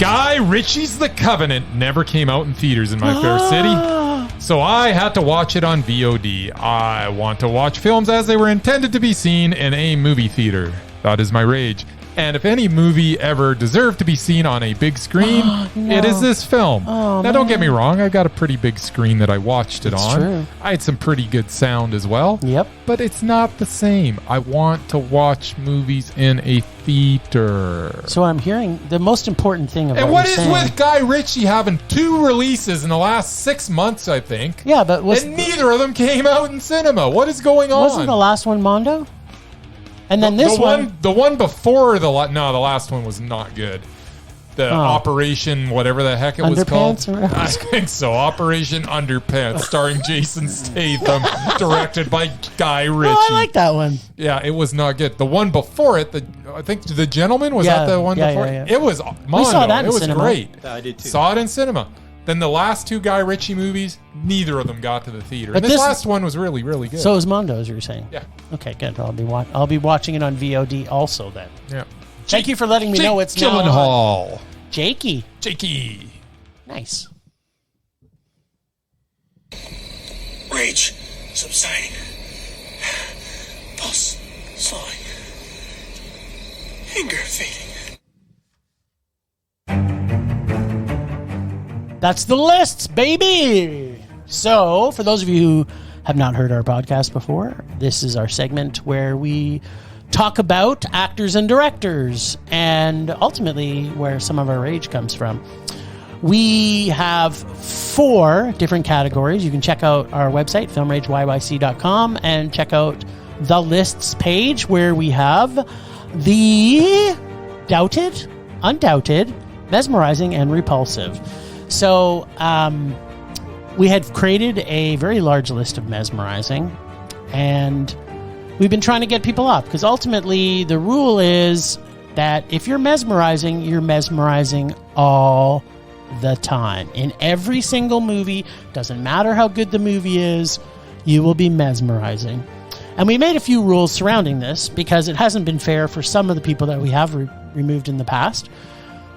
Guy Ritchie's The Covenant never came out in theaters in my fair city, so I had to watch it on VOD. I want to watch films as they were intended to be seen in a movie theater. That is my rage. And if any movie ever deserved to be seen on a big screen, it is this film. Now, don't get me wrong. I got a pretty big screen that I watched it on. True. I had some pretty good sound as well. Yep. But it's not the same. I want to watch movies in a theater. So I'm hearing the most important thing of And what what you're is saying, with Guy Ritchie having 2 releases in the last 6 months, I think? Yeah, but And neither of them came out in cinema. What is going on? wasn't the last one Mondo? And then this the one before the last one was not good. The Operation, whatever the heck it was called. Underpants or whatever? I think so. Operation Underpants, starring Jason Statham, directed by Guy Ritchie. Oh, I like that one. Yeah, it was not good. The one before it, I think The Gentleman, was that the one before? Yeah. It was Mondo. We saw that in it was cinema. great. Yeah, I did too. Saw it in cinema. Then the last 2 Guy Ritchie movies, neither of them got to the theater. But And this this- last one was really, really good. So is Mondo, as you were saying. Yeah. Okay, good. I'll be watching it on VOD also then. Yeah. Thank you for letting me know it's now on. Gyllenhaal. Jakey. Jakey. Nice. Rage subsiding. Pulse slowing. Anger fading. That's the lists, baby. So, for those of you who have not heard our podcast before, this is our segment where we talk about actors and directors and ultimately where some of our rage comes from. We have 4 different categories. You can check out our website, filmrageyyc.com, and check out the lists page where we have the doubted, undoubted, mesmerizing, and repulsive. So we had created a very large list of mesmerizing, and we've been trying to get people up because ultimately the rule is that if you're mesmerizing all the time. In every single movie, doesn't matter how good the movie is, you will be mesmerizing. And we made a few rules surrounding this because it hasn't been fair for some of the people that we have removed in the past,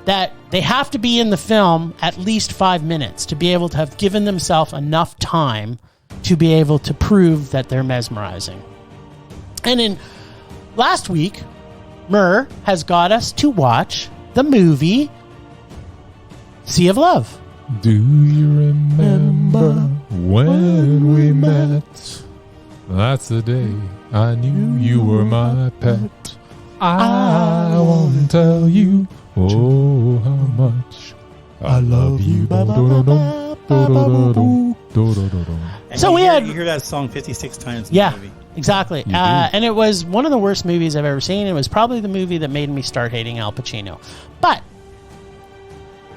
that they have to be in the film at least 5 minutes to be able to have given themselves enough time to be able to prove that they're mesmerizing. And in last week, Mur has got us to watch the movie Sea of Love. Do you remember when we met? That's the day I knew you were my pet. I won't tell you, oh, how much I love you. So we had... You hear that song 56 times in Yeah, the movie. exactly. And it was one of the worst movies I've ever seen. It was probably the movie that made me start hating Al Pacino. But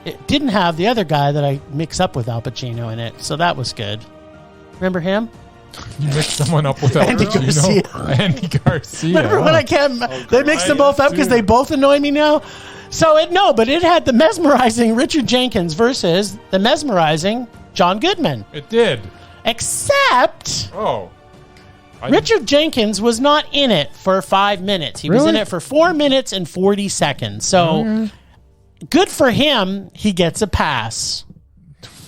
it didn't have the other guy that I mix up with Al Pacino in it, so that was good. Remember him? You mixed someone up with Andy Garcia. Andy Garcia. Remember when I can't... they mixed them both up because they both annoy me now? So but it had the mesmerizing Richard Jenkins versus the mesmerizing John Goodman. It did. Except... Oh. Richard Jenkins was not in it for 5 minutes. He was in Really? it for 4 minutes and 40 seconds. So good for him. He gets a pass.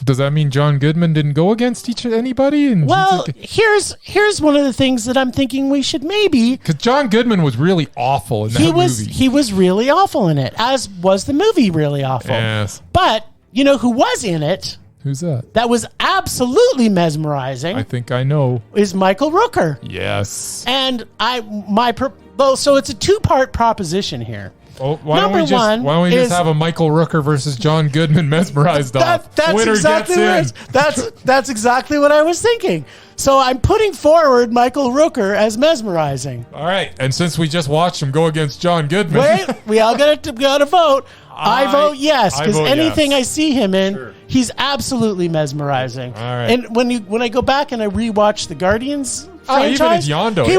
Does that mean John Goodman didn't go against anybody? And Well, here's one of the things that I'm thinking we should maybe... because John Goodman was really awful in that movie. He was really awful in it, as was the movie really awful. Yes. But you know who was in it Who's that? that was absolutely mesmerizing I think I know. is Michael Rooker. Yes. And so it's a 2-part proposition here. Oh, why don't Number we one just is- have a Michael Rooker versus John Goodman mesmerized off? That's Winner exactly gets what that's exactly what I was thinking. So I'm putting forward Michael Rooker as mesmerizing. All right, and since we just watched him go against John Goodman, Wait, we all got to vote. I vote yes because I vote anything yes. I see him in, he's absolutely mesmerizing. All right. And when I go back and I rewatch the Guardians even franchise, in Yondo, he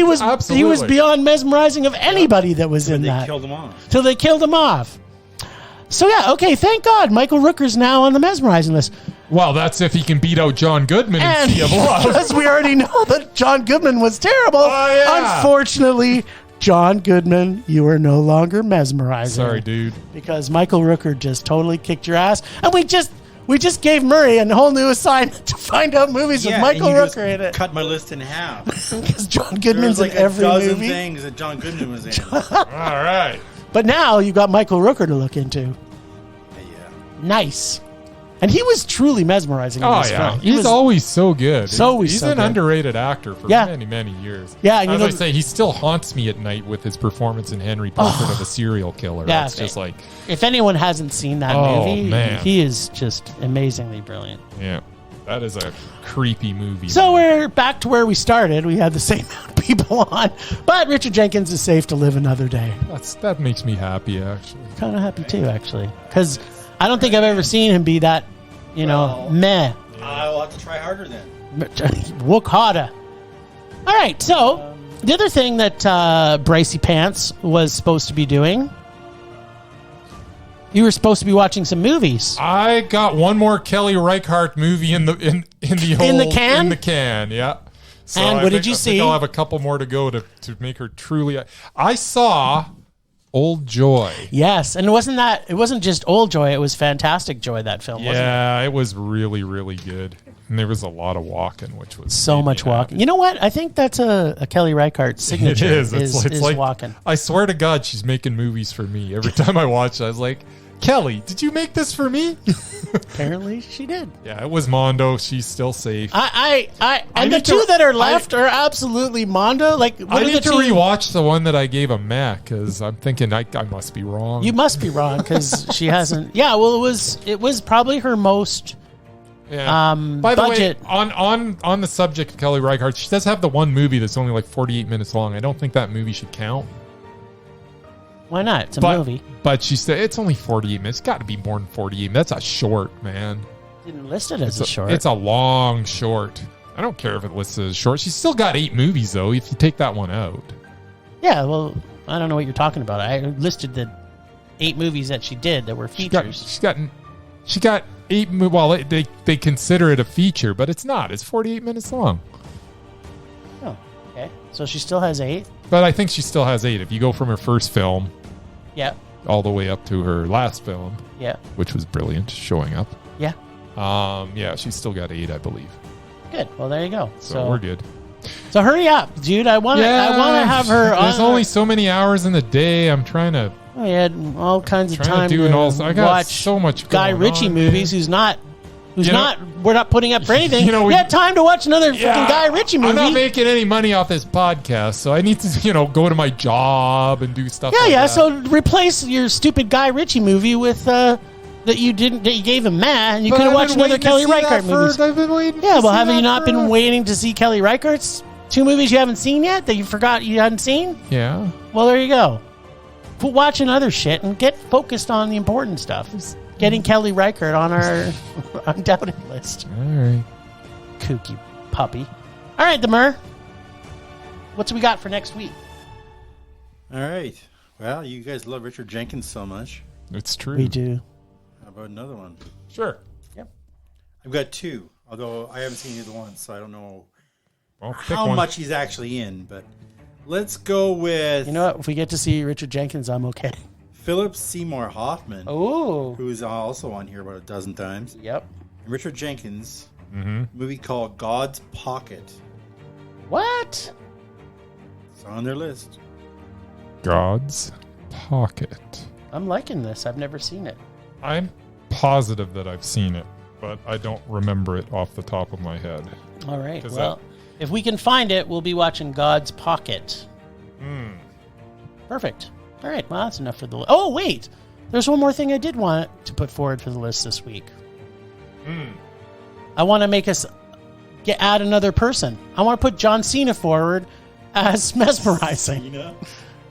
was absolutely. beyond mesmerizing of anybody that was in They that. killed him off. Till they killed him off. So yeah, okay, thank God Michael Rooker's now on the mesmerizing list. well, that's if he can beat out John Goodman And in Sea of Love. because we already know that John Goodman was terrible, Oh, yeah. unfortunately, John Goodman, you are no longer mesmerizing. Sorry, dude. Because Michael Rooker just totally kicked your ass. And we just gave Murray a whole new assignment to find out movies with Michael Rooker in it. Cut my list in half. Because John Goodman's in every movie. There was like a dozen movie. things that John Goodman was in. All right. But now you got Michael Rooker to look into. Yeah. Nice. And he was truly mesmerizing in this film. He's always so good. He's an good. underrated actor for many, many years. Yeah, and as I say, he still haunts me at night with his performance in Henry Portrait of a Serial Killer. Yeah, it's just like, if anyone hasn't seen that movie, man. he is just amazingly brilliant. yeah, that is a creepy movie. So we're back to where we started. We had the same amount of people on, but Richard Jenkins is safe to live another day. That makes me happy, actually. Kind of happy too, actually, because I don't think I've ever seen him be that, meh. I'll have to try harder then. Work harder. All right, so the other thing that Brycey Pants was supposed to be doing, you were supposed to be watching some movies. I got one more Kelly Reichardt movie in the can. In the can, yeah. So And what did you see? I think I'll have a couple more to go to make her truly. I saw Old Joy. Yes, and it wasn't just Old Joy, it was Fantastic Joy, that film, wasn't it? Yeah, it was really, really good. And there was a lot of walking, which was So much walking. You know what? I think that's a Kelly Reichardt signature. It is. It's like walking. I swear to God, she's making movies for me. Every time I watch it, I was like, Kelly, did you make this for me? Apparently, she did. Yeah, it was Mondo. She's still safe. And the two that are left are absolutely Mondo. Like, I need to rewatch the one that I gave a Mac because I'm thinking I must be wrong. You must be wrong because she hasn't. Yeah, well, it was probably her most. Yeah. By the budget. way, on the subject of Kelly Reichardt, she does have the one movie that's only like 48 minutes long. I don't think that movie should count. Why not? It's a movie. But she said it's only 48 minutes. It's got to be more than 48 minutes. That's a short, man. Didn't list it as a short. It's a long short. I don't care if it lists as a short. She's still got 8 movies, though, if you take that one out. Yeah, well, I don't know what you're talking about. I listed the 8 movies that she did that were features. She got 8. Well, they consider it a feature, but it's not. It's 48 minutes long. Oh, okay. So she still has 8. But I think she still has 8. If you go from her first film, all the way up to her last film, which was brilliant, Showing Up. Yeah, she's still got 8, I believe. Good. Well, there you go. So we're good. So hurry up, dude. I want to have her. There's only so many hours in the day. I'm trying to. We had all kinds of time to I got watch so much Guy Ritchie movies. Man. We're not putting up for anything. We had time to watch another freaking Guy Ritchie movie. I'm not making any money off this podcast, so I need to, go to my job and do stuff. So replace your stupid Guy Ritchie movie with that you gave him Matt, and you could have watched another Kelly Reichardt movie. I've been waiting. Yeah, well, have you not been waiting to see Kelly Reichardt's 2 movies you haven't seen yet that you forgot you hadn't seen? Yeah. Well, there you go. Quit watching other shit and get focused on the important stuff. Getting Kelly Reichardt on our Undoubted list. All right. Kooky puppy. All right, Demur. What's we got for next week? All right. Well, you guys love Richard Jenkins so much. It's true. We do. How about another one? Sure. Yep. I've got 2, although I haven't seen either one, so I don't know Pick how one. much he's actually in. But let's go with... You know what? If we get to see Richard Jenkins, I'm okay. Philip Seymour Hoffman, Oh. who's also on here about a dozen times. Yep. And Richard Jenkins, movie called God's Pocket. What? It's on their list. God's Pocket. I'm liking this. I've never seen it. I'm positive that I've seen it, but I don't remember it off the top of my head. All right. Well, if we can find it, we'll be watching God's Pocket. Perfect. All right. Well, that's enough for the list. Oh, wait. There's one more thing I did want to put forward for the list this week. I want to make us add another person. I want to put John Cena forward as Mesmerizing.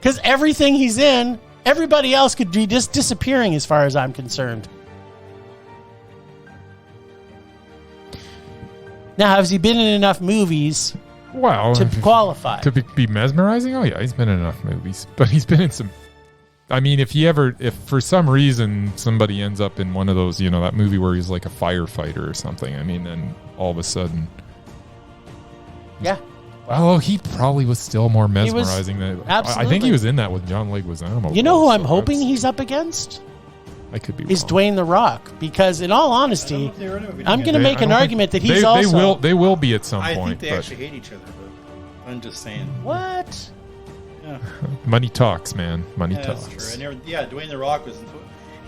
Because everything he's in, everybody else could be just disappearing as far as I'm concerned. Now, has he been in enough movies to qualify? To be mesmerizing? Oh, yeah, he's been in enough movies. But he's been in some... I mean, if for some reason somebody ends up in one of those, that movie where he's like a firefighter or something, I mean, then all of a sudden... Yeah. Oh, he probably was still more mesmerizing than. Absolutely. I think he was in that with John Leguizamo. You know who I'm hoping he's up against? I could be Is wrong. Dwayne The Rock. Because in all honesty, I'm going to make an argument that he's They will be at some point. I think they actually hate each other, but I'm just saying. What? Yeah. Money talks, man. Money talks. That's true. Dwayne The Rock was.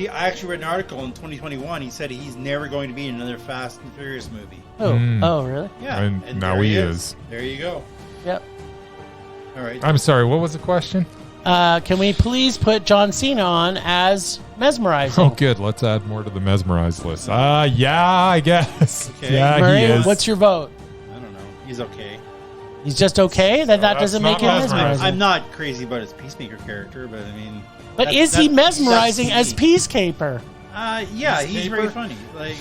I actually read an article in 2021. He said he's never going to be in another Fast and Furious movie. Oh, oh, really? Yeah. And now he is. There you go. Yep. All right. I'm sorry. What was the question? Can we please put John Cena on as Mesmerizing? Oh, good. Let's add more to the Mesmerized list. Yeah, I guess. Okay. Yeah, Murray, he is. what's your vote? I don't know. He's okay. He's just okay? That doesn't make him not mesmerizing. mesmerizing. I'm not crazy about his Peacemaker character, but I mean. But is he mesmerizing as Peacekeeper? Yeah, he's very funny. Like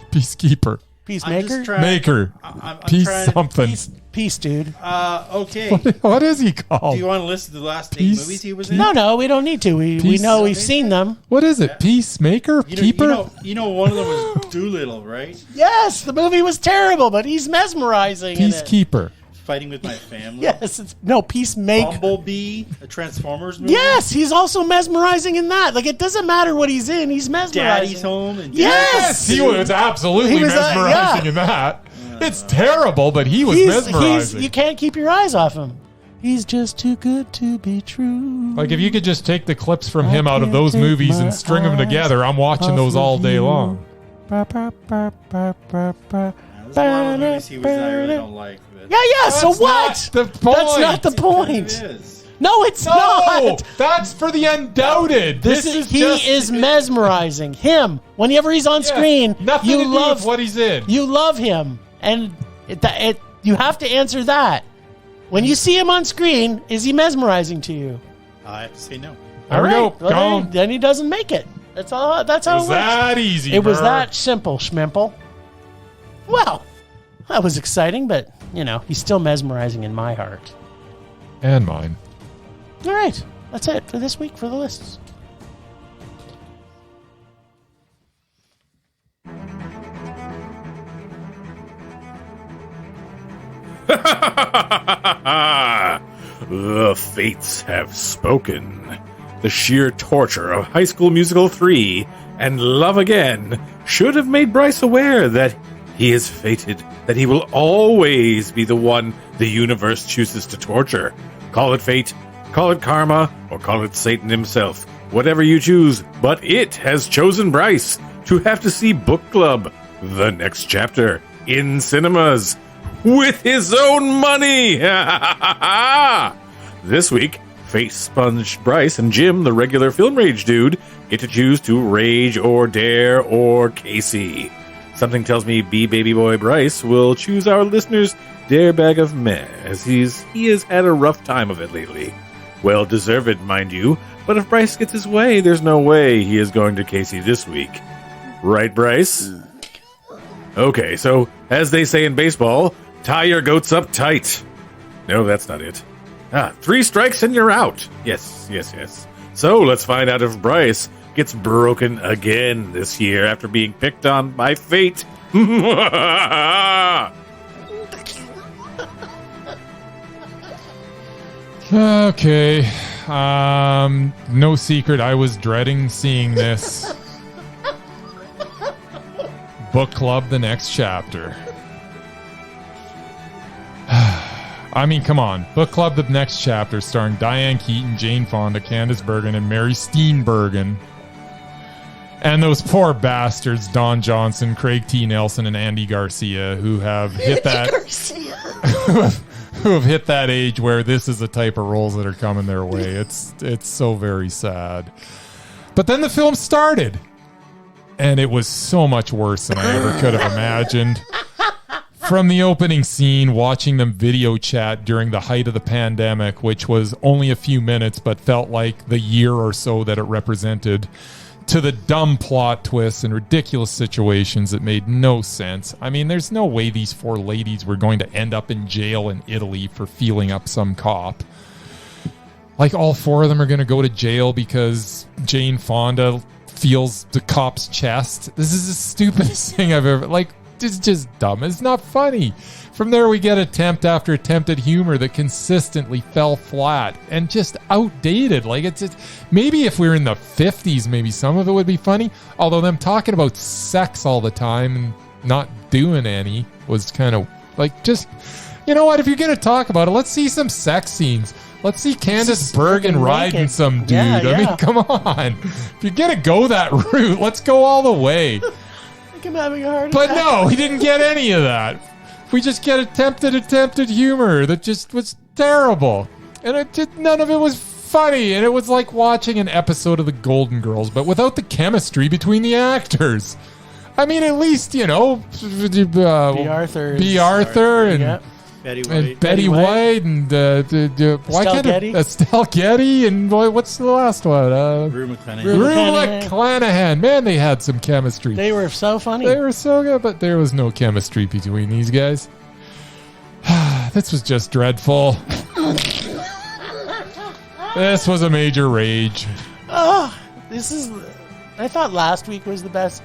Peacekeeper. Peacemaker? Maker. I'm Peace trying, something. Peace, dude. Okay. What is he called? Do you want to list the last 8 Peace- movies he was in? No, we don't need to. We Peace- know we've seen them. What is it? Peacemaker? Keeper? You know, one of them was Doolittle, right? Yes, the movie was terrible, but he's mesmerizing in it. Peacekeeper. Fighting with My Family. Yes, Peacemaker. Bumblebee, a Transformers movie. Yes, he's also mesmerizing in that. Like, it doesn't matter what he's in, he's mesmerizing. Daddy's Home. And Yes! He was absolutely He was, mesmerizing yeah. in that. It's terrible, but he was mesmerizing. You can't keep your eyes off him. He's just too good to be true. Like, if you could just take the clips from him out of those can't take movies my and string them together, I'm watching those all day long. There's a lot of movies he was in I really don't like. But Yeah, so what? That's not the point. That's not the point. It is. No, it's No, not. that's for the Undoubted. He is mesmerizing. Him. Whenever he's on screen, nothing you to do love with what he's in. You love him, and you have to answer that. When you see him on screen, is he mesmerizing to you? I have to say no. There we go. Well, Gone. then he doesn't make it. That's all. That's how It was it works. that easy. It was Mur. that simple, Schmimple. Well, that was exciting, but he's still mesmerizing in my heart. And mine. All right, that's it for this week for the lists. The fates have spoken. The sheer torture of High School Musical 3 and Love Again should have made Bryce aware that he is fated, that he will always be the one the universe chooses to torture. Call it fate, call it karma, or call it Satan himself. Whatever you choose, but it has chosen Bryce to have to see Book Club, the next chapter, in cinemas, with his own money! This week, Face Sponge Bryce and Jim, the regular Film Rage dude, get to choose to rage or dare or Casey. Something tells me B Baby Boy Bryce will choose our listeners' dare bag of meh, as he has had a rough time of it lately. Well deserved, mind you, but if Bryce gets his way, there's no way he is going to Casey this week. Right, Bryce? Okay, so, as they say in baseball, tie your goats up tight. No, that's not it. 3 strikes and you're out. Yes. So, let's find out if Bryce gets broken again this year after being picked on by fate. Okay. No secret, I was dreading seeing this. Book Club, the next chapter. I mean, come on. Book Club, the next chapter, starring Diane Keaton, Jane Fonda, Candice Bergen, and Mary Steenburgen. And those poor bastards, Don Johnson, Craig T. Nelson, and Andy Garcia, who have hit that who have hit that age where this is the type of roles that are coming their way. It's so very sad. But then the film started, and it was so much worse than I ever could have imagined. From the opening scene, watching them video chat during the height of the pandemic, which was only a few minutes but felt like the year or so that it represented, to the dumb plot twists and ridiculous situations that made no sense. I mean, there's no way these 4 ladies were going to end up in jail in Italy for feeling up some cop. Like, all 4 of them are going to go to jail because Jane Fonda feels the cop's chest. This is the stupidest thing I've ever... Like, It's just dumb. It's not funny. From there, we get attempt after attempt at humor that consistently fell flat and just outdated. Like, it's maybe if we were in the 50s, maybe some of it would be funny. Although them talking about sex all the time and not doing any was kind of like, just, you know what? If you're going to talk about it, let's see some sex scenes. Let's see Candace Bergen riding some dude. Yeah, yeah. I mean, come on. If you're going to go that route, let's go all the way. I think I'm having a heart But attack. no, he didn't get any of that. We just get attempted humor that just was terrible. And none of it was funny. And it was like watching an episode of The Golden Girls, but without the chemistry between the actors. I mean, at least, you know, B. Arthur and... Yep. Betty White. And Betty White and Estelle Getty and what's the last one? Rue McClanahan. Rue Rue McClanahan. Man, they had some chemistry. They were so funny. They were so good, but there was no chemistry between these guys. This was just dreadful. This was a major rage. Oh, this is. I thought last week was the best.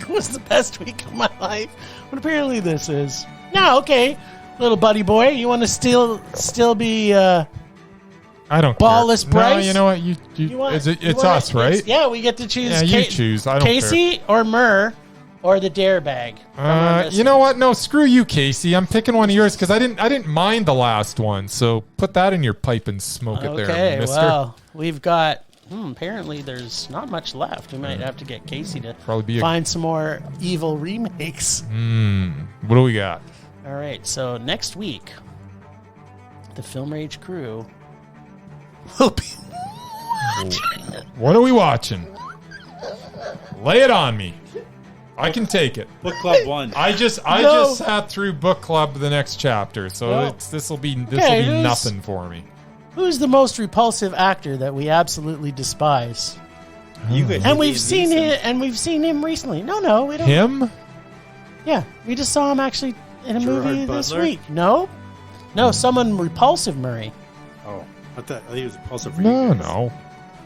Was the best week of my life, but apparently this is. No, okay. Little buddy boy, you want to still be I don't ballless care. Bryce? No, you know what? It's us, right? Yeah, we get to choose. Yeah, you choose. I don't Casey or Murr or the dare bag. You know what? No, screw you, Casey. I'm picking one of yours because I didn't mind the last one. So put that in your pipe and smoke it there, Okay, mister. well, we've got. Apparently, there's not much left. We might have to get Casey to find some more evil remakes. What do we got? All right, so next week, the Film Rage crew will be What are we watching? Lay it on me. I can take it. Book Club 1. I just sat through Book Club the next chapter, so this will be nothing for me. Who's the most repulsive actor that we absolutely despise? And we've seen him. And we've seen him recently. No, we don't. Him? Yeah, we just saw him actually in a Gerard movie this Butler? week. No, someone repulsive, Murray. Oh, I thought he was repulsive for No, you guys. no.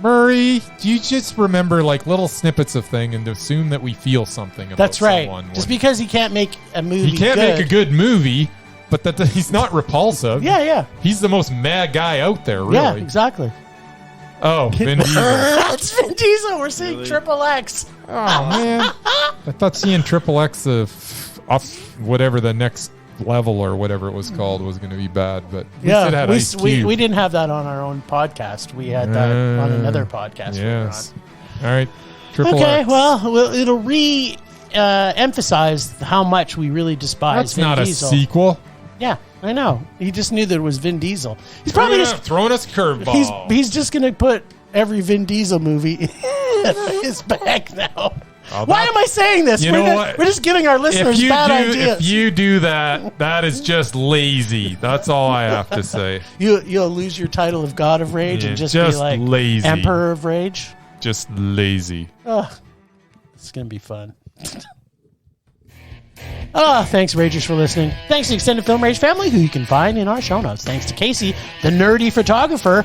Murray, do you just remember like little snippets of thing and assume that we feel something about That's right. someone? Just because he can't make a movie, He can't make a good movie, but that he's not repulsive. Yeah. He's the most mad guy out there, really. Yeah, exactly. Oh, Vin Diesel. That's Vin Diesel. We're seeing Really? Triple X. Oh, man. I thought seeing Triple X off whatever the next level or whatever it was called was going to be bad, but at least it had Ice Cube. we didn't have that on our own podcast. We had that on another podcast. Yes. All right. Triple Okay, X. well, it'll emphasize how much we really despise That's Vin not Diesel. a sequel. Yeah, I know. He just knew that it was Vin Diesel. He's probably just throwing us a curveball. he's just gonna put every Vin Diesel movie in his bag now. Oh, Why am I saying this? You know what? We're just giving our listeners bad ideas. If you do that, that is just lazy. That's all I have to say. You'll lose your title of God of Rage and just be like lazy. Emperor of Rage. Just lazy. Oh, it's gonna be fun. Thanks, Ragers, for listening. Thanks to the Extended Film Rage family, who you can find in our show notes. Thanks to Casey, the nerdy photographer,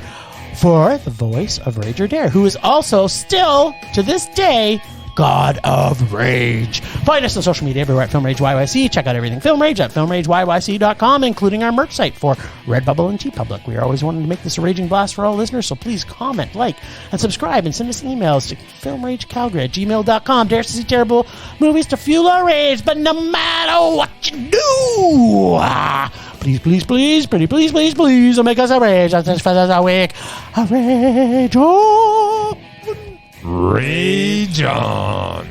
for the voice of Rage or Dare, who is also still, to this day, God of Rage. Find us on social media everywhere at Film Rage YYC. Check out everything Film Rage at filmrageyyc.com, including our merch site for Redbubble and TeePublic. We are always wanting to make this a raging blast for all listeners, so please comment, like, and subscribe, and send us emails to filmragecalgary@gmail.com. Dare to see terrible movies to fuel our rage, but no matter what you do, please, please, please, pretty please, please, please, don't make us a rage. That's as fast as a week. A rage on. Rage on.